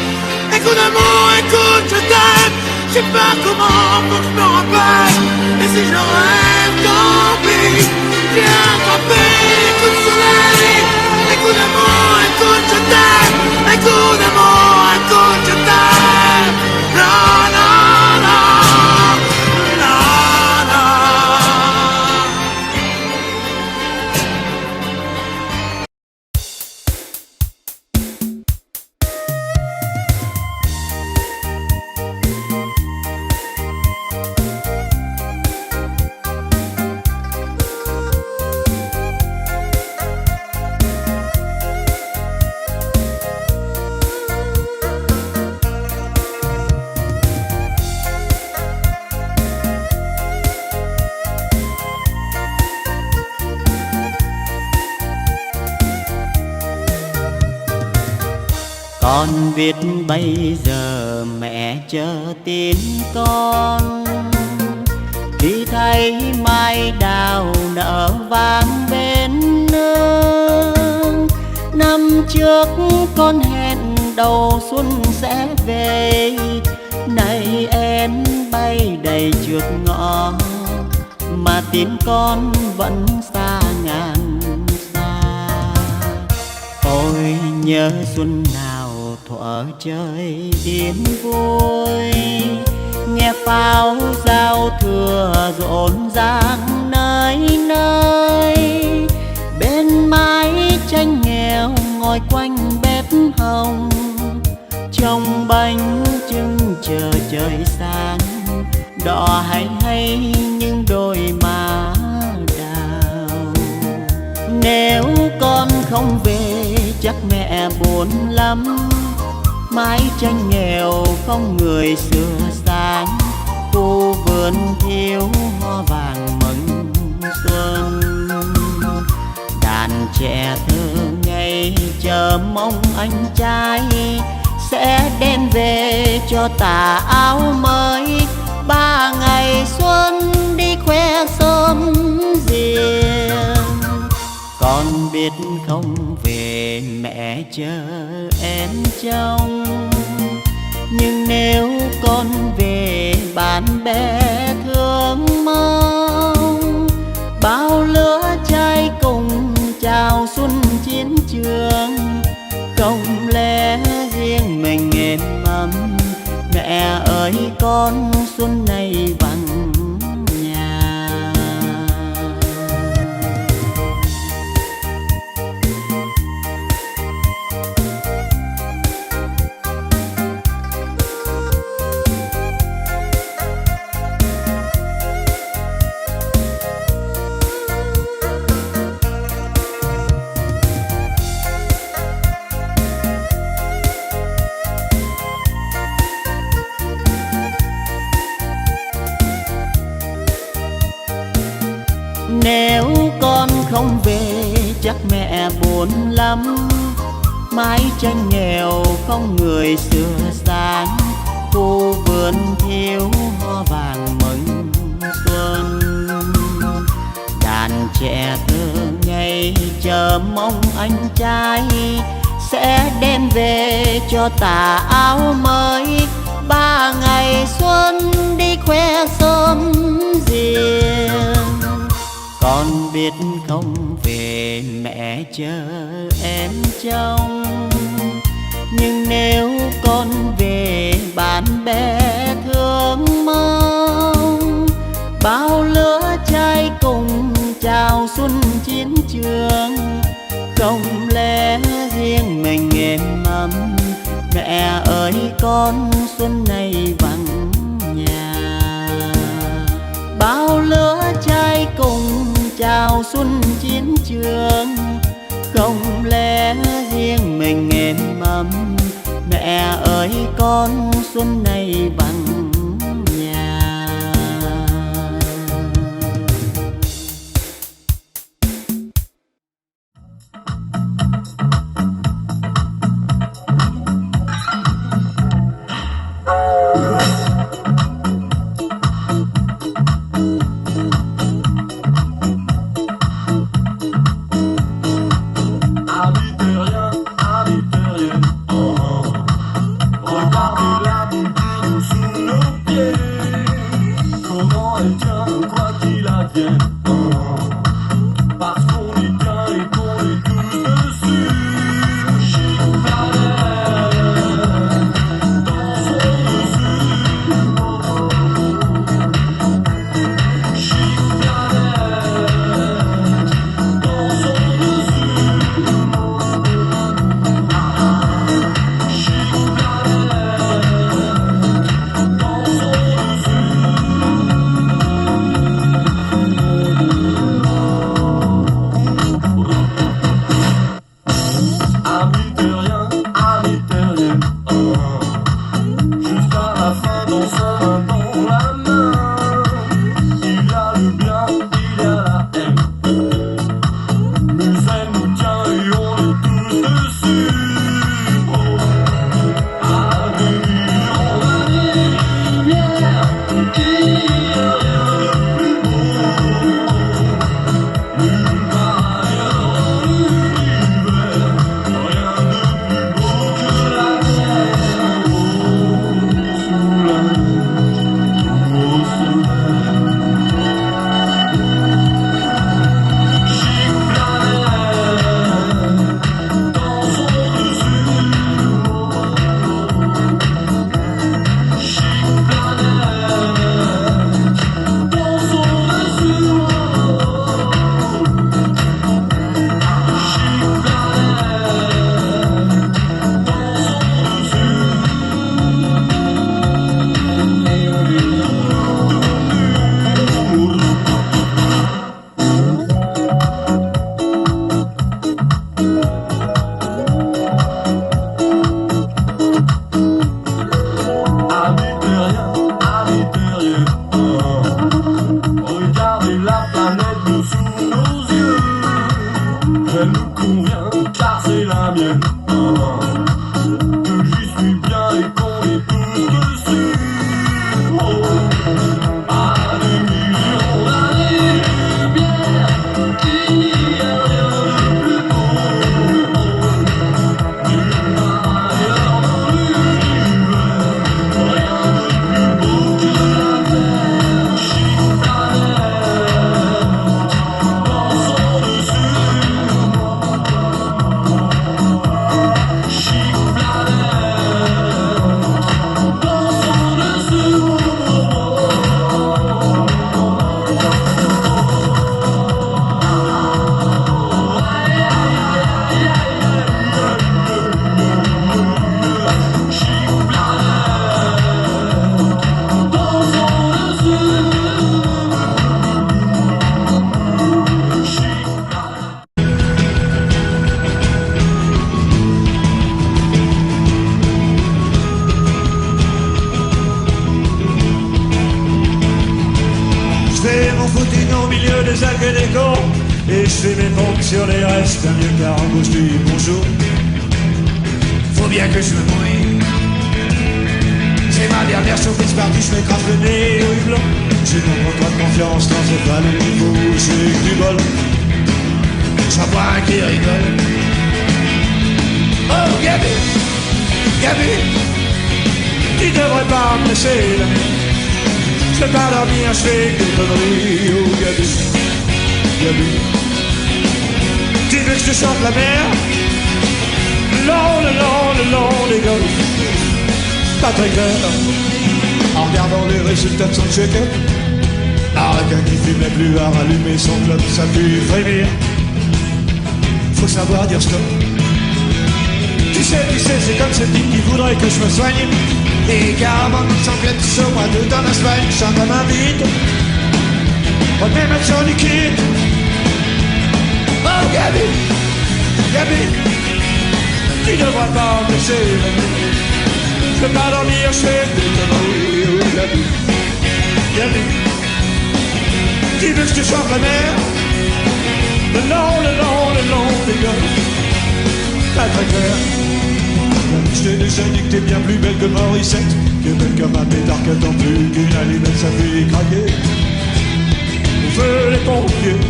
un coup d'amour, un coup de je t'aime. Je sais pas comment, faut que je me rappelle. Et si je rêve, tant pis. J'ai attrapé un coup de soleil, un coup d'amour, un coup de je t'aime. Un coup d'amour, un coup de je t'aime. Non, non, non, non, non. Con biết bây giờ mẹ chờ tin con, khi thấy mai đào nở vàng bên nương. Năm trước con hẹn đầu xuân sẽ về, nay em bay đầy trước ngõ, mà tin con vẫn xa ngàn xa. Ôi nhớ xuân nào thuở trời yên vui, nghe pháo giao thừa rộn ràng nơi nơi. Bên mái tranh nghèo ngồi quanh bếp hồng, trồng bánh trưng chờ trời sáng, đỏ hay hay những đôi má đào. Nếu con không về chắc mẹ buồn lắm, mái tranh nghèo không người xưa sáng, khu vườn thiếu hoa vàng mừng xuân. Đàn trẻ thơ ngây chờ mong anh trai sẽ đem về cho tà áo mới. 3 ngày xuân đi khoe sớm riêng, con biết không về mẹ chờ em trông. Nhưng nếu con về bạn bè thương mong, bao lứa trai cùng chào xuân chiến trường. Không lẽ riêng mình êm ấm, mẹ ơi con xuân này vắng nhà. Nếu con không về chắc mẹ buồn lắm, mái tranh nghèo không người xưa sáng, khu vườn thiếu hoa vàng mừng xuân. Đàn trẻ thơ ngây chờ mong anh trai sẽ đem về cho tà áo mới. 3 ngày xuân đi khoe sớm riêng, con biết không về mẹ chờ em trông. Nhưng nếu con về bạn bè thương mong, bao lứa trai cùng chào xuân chiến trường. Không lẽ riêng mình êm ấm, mẹ ơi con xuân này vắng nhà. Bao lứa trai cùng chào xuân chiến trường. Không lẽ riêng mình êm ấm, mẹ ơi con xuân này vắng nhà. j'ai mon footing au milieu des algues et des corps. Et je fais mes pompes sur les restes d'un vieux cargo, je dis bonjour. Faut bien que je me mouille. C'est ma dernière surprise partie, je m'écrase le nez au hublot. J'ai mon contrat de confiance, non c'est pas le niveau, j'ai du bol. J'en vois un qui rigole. Oh Gabi, Gabi, tu devrais pas me laisser la nuit. Je peux pas dormir, je fais des conneries. Oh Gabi, Gabi, tu veux que je te chante la mer? Le long des golfs, pas très clair. En regardant les résultats de son check-up, un requin qui fumait plus à rallumer son club, ça pue frémir. Faut savoir dire stop. Tu sais, c'est comme cette type qui voudrait que je me soigne. Et carrément comme son club au mois d'août en Espagne, chante à ma vite. On met mettre sur liquide. Oh Gabi, Gabi, tu devrais pas me laisser la nuit. Je peux pas dormir, je fais des conneries. Oh Gabi, Gabi, tu veux que je te chante la mer? Le long des golfs, pas très clair. Je t'ai déjà dit que t'es bien plus belle que Morissette, que belle comme un pétard qui attend plus qu'une allumette, ça fait craquer. On veut les pompiers.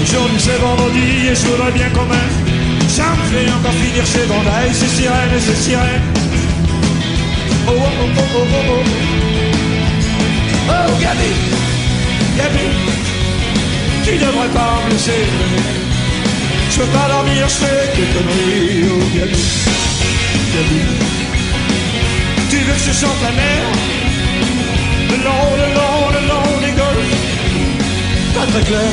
Aujourd'hui c'est vendredi et je voudrais bien quand même. Ça me fait encore finir ces bandailles, ces sirènes et ces sirènes. Oh oh oh oh oh oh oh. Oh Gabi, Gabi, tu devrais pas me laisser venir. Je peux pas dormir, je fais des conneries. Oh Gabi, Gabi, tu veux que je chante la mer? Le long des golfs, pas très clair.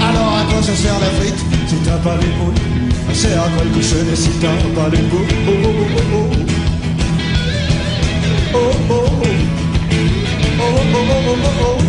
Alors à quoi ça sert la frite si t'as pas les poules? Ça sert à quoi le cochonnet si t'as pas les poules? Oh oh oh oh oh oh oh oh oh oh oh oh oh.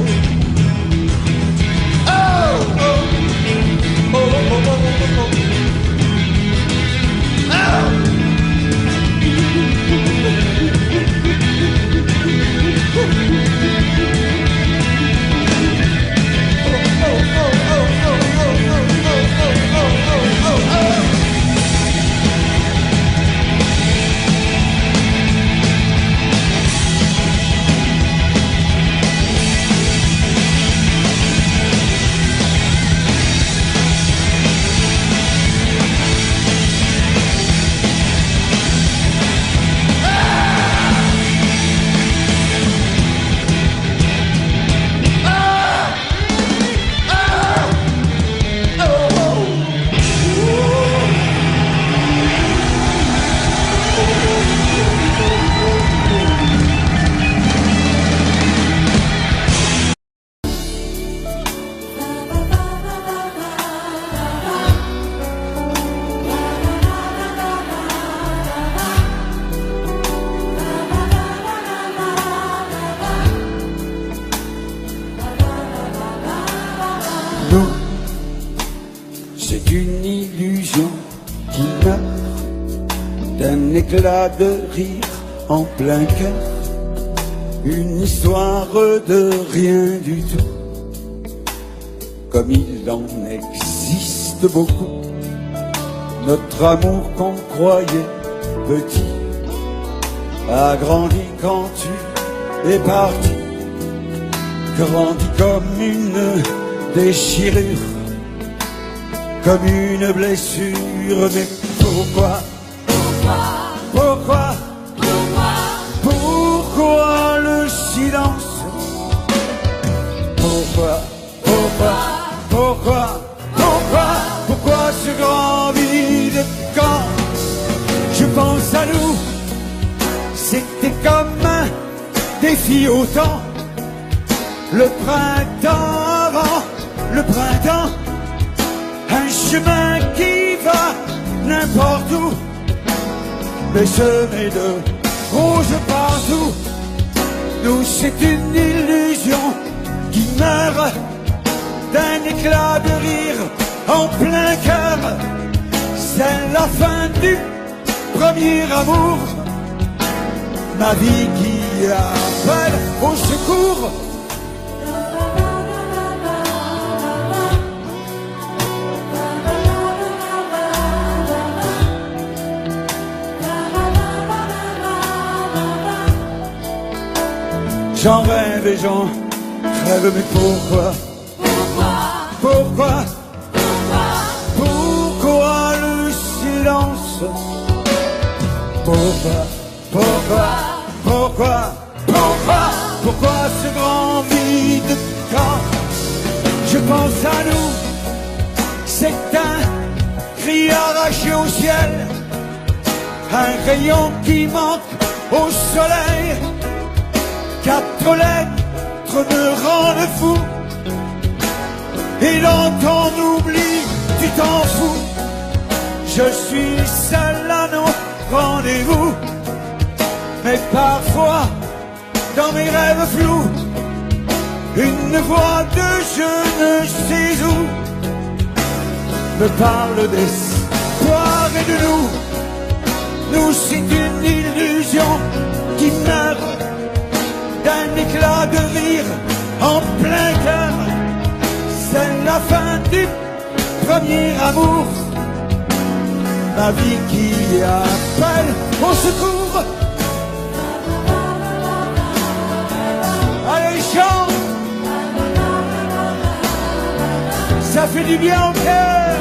C'est une illusion qui meurt d'un éclat de rire en plein cœur. Une histoire de rien du tout, comme il en existe beaucoup. Notre amour qu'on croyait petit a grandi quand tu es parti, grandi comme une déchirure, comme une blessure. Mais pourquoi, pourquoi le silence? Pourquoi ce grand vide quand je pense à nous? C'était comme un défi au temps, le printemps avant le printemps, un chemin qui va n'importe où, mais semé de rouge partout. Nous c'est une illusion qui meurt d'un éclat de rire en plein cœur. C'est la fin du premier amour, ma vie qui appelle au secours. J'en rêve et j'en rêve, mais pourquoi? Pourquoi? Pourquoi le silence? Pourquoi? Pourquoi ce grand vide quand je pense à nous? C'est un cri arraché au ciel, un rayon qui manque au soleil. 4 lettres me rendent fou, et dans ton oubli, tu t'en fous. Je suis seul à nos rendez-vous, mais parfois, dans mes rêves flous, une voix de je ne sais où me parle d'espoir et de nous. Nous, c'est une illusion qui meurt d'un éclat de rire en plein cœur. C'est la fin du premier amour, ma vie qui appelle au secours. Allez, chante, ça fait du bien au cœur,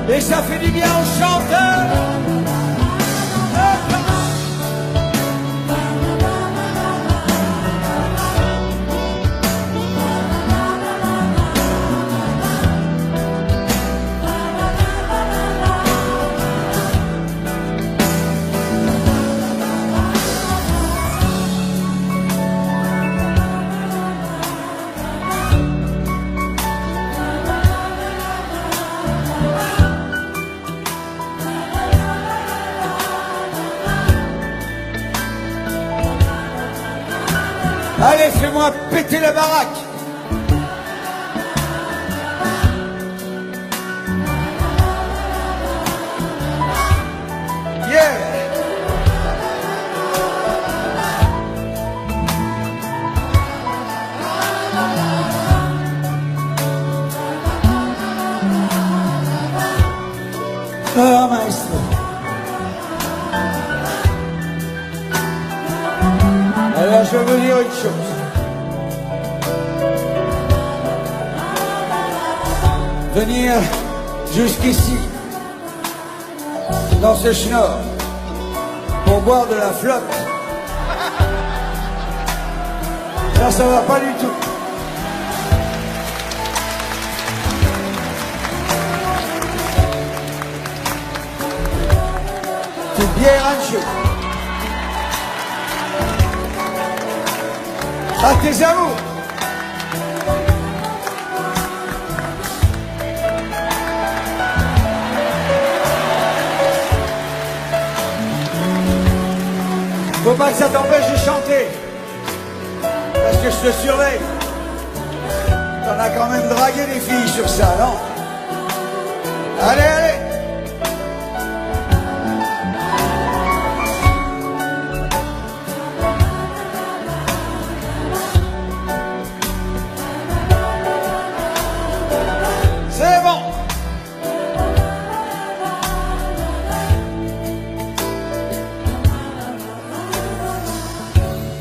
et ça fait du bien aux chanteurs. Allez, fais-moi péter la baraque. Yeah. Ah, maestro. Alors je veux dire une chose. Venir jusqu'ici, dans ce schnorr, pour boire de la flotte, ça va pas du tout. C'est bien ranché. À tes amours. Faut pas que ça t'empêche de chanter, parce que je te surveille. T'en as quand même dragué des filles sur ça, non? Allez, allez. C'est bon.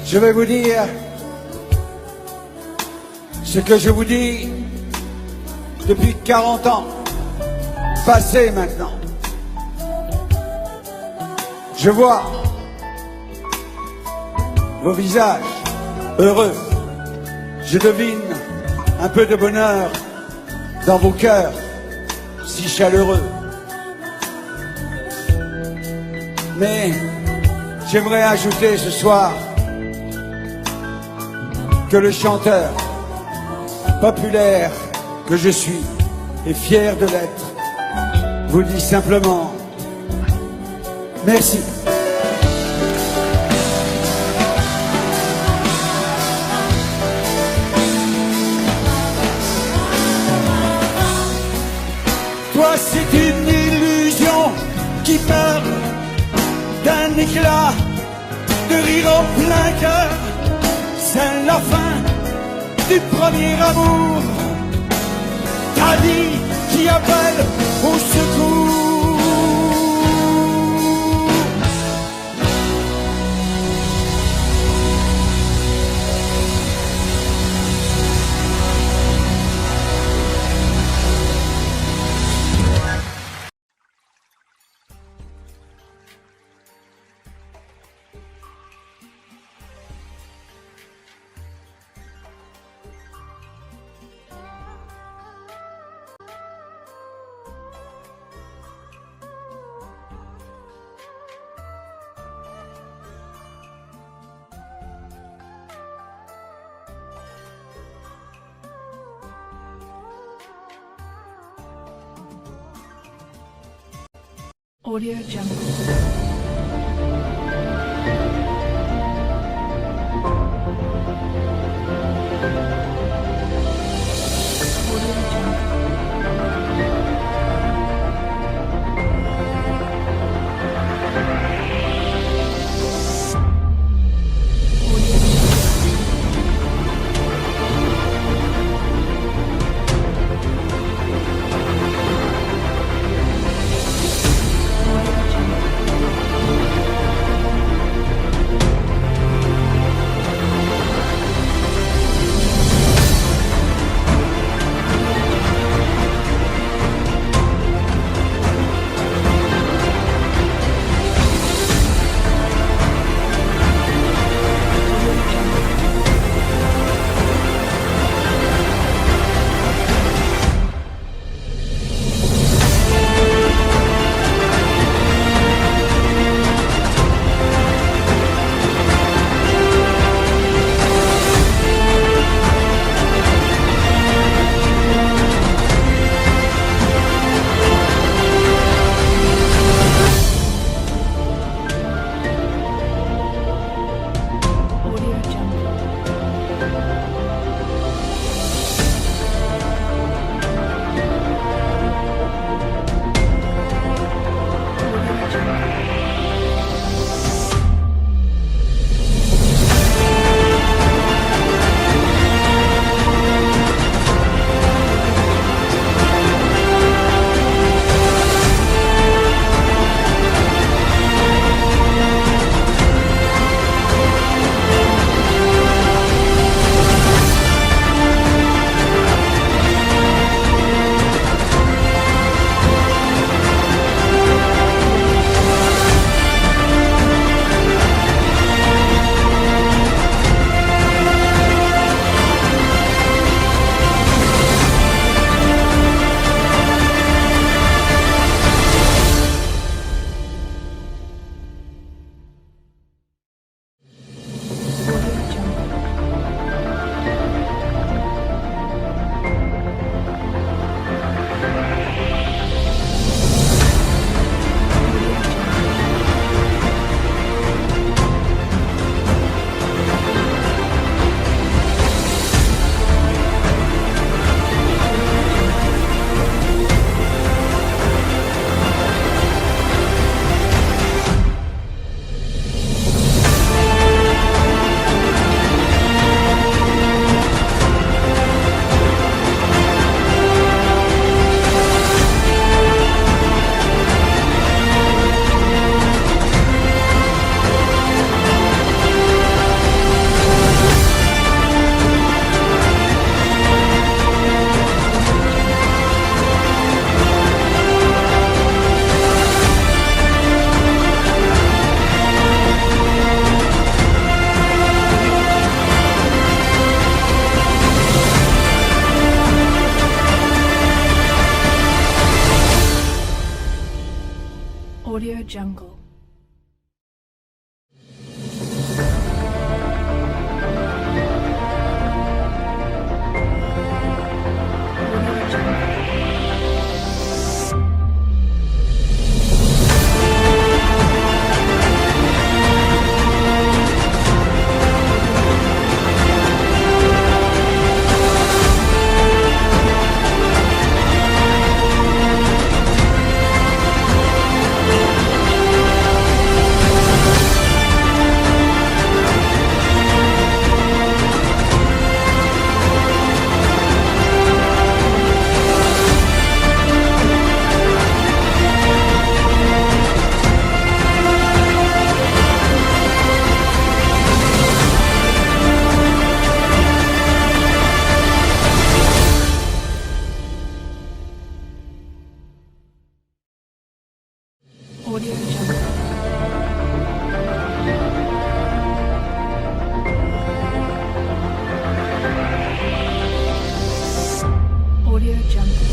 Je vais vous dire ce que je vous dis depuis 40 ans, passé maintenant. Je vois vos visages heureux. Je devine un peu de bonheur dans vos cœurs si chaleureux. Mais j'aimerais ajouter ce soir que le chanteur populaire que je suis et fier de l'être vous dit simplement merci. Toi c'est une illusion qui meurt d'un éclat de rire en plein cœur. C'est la fin du premier amour. Ta vie qui appelle au secours. Audio Jungle. Audio Jungle. Audio Jungle. Audio Jungle.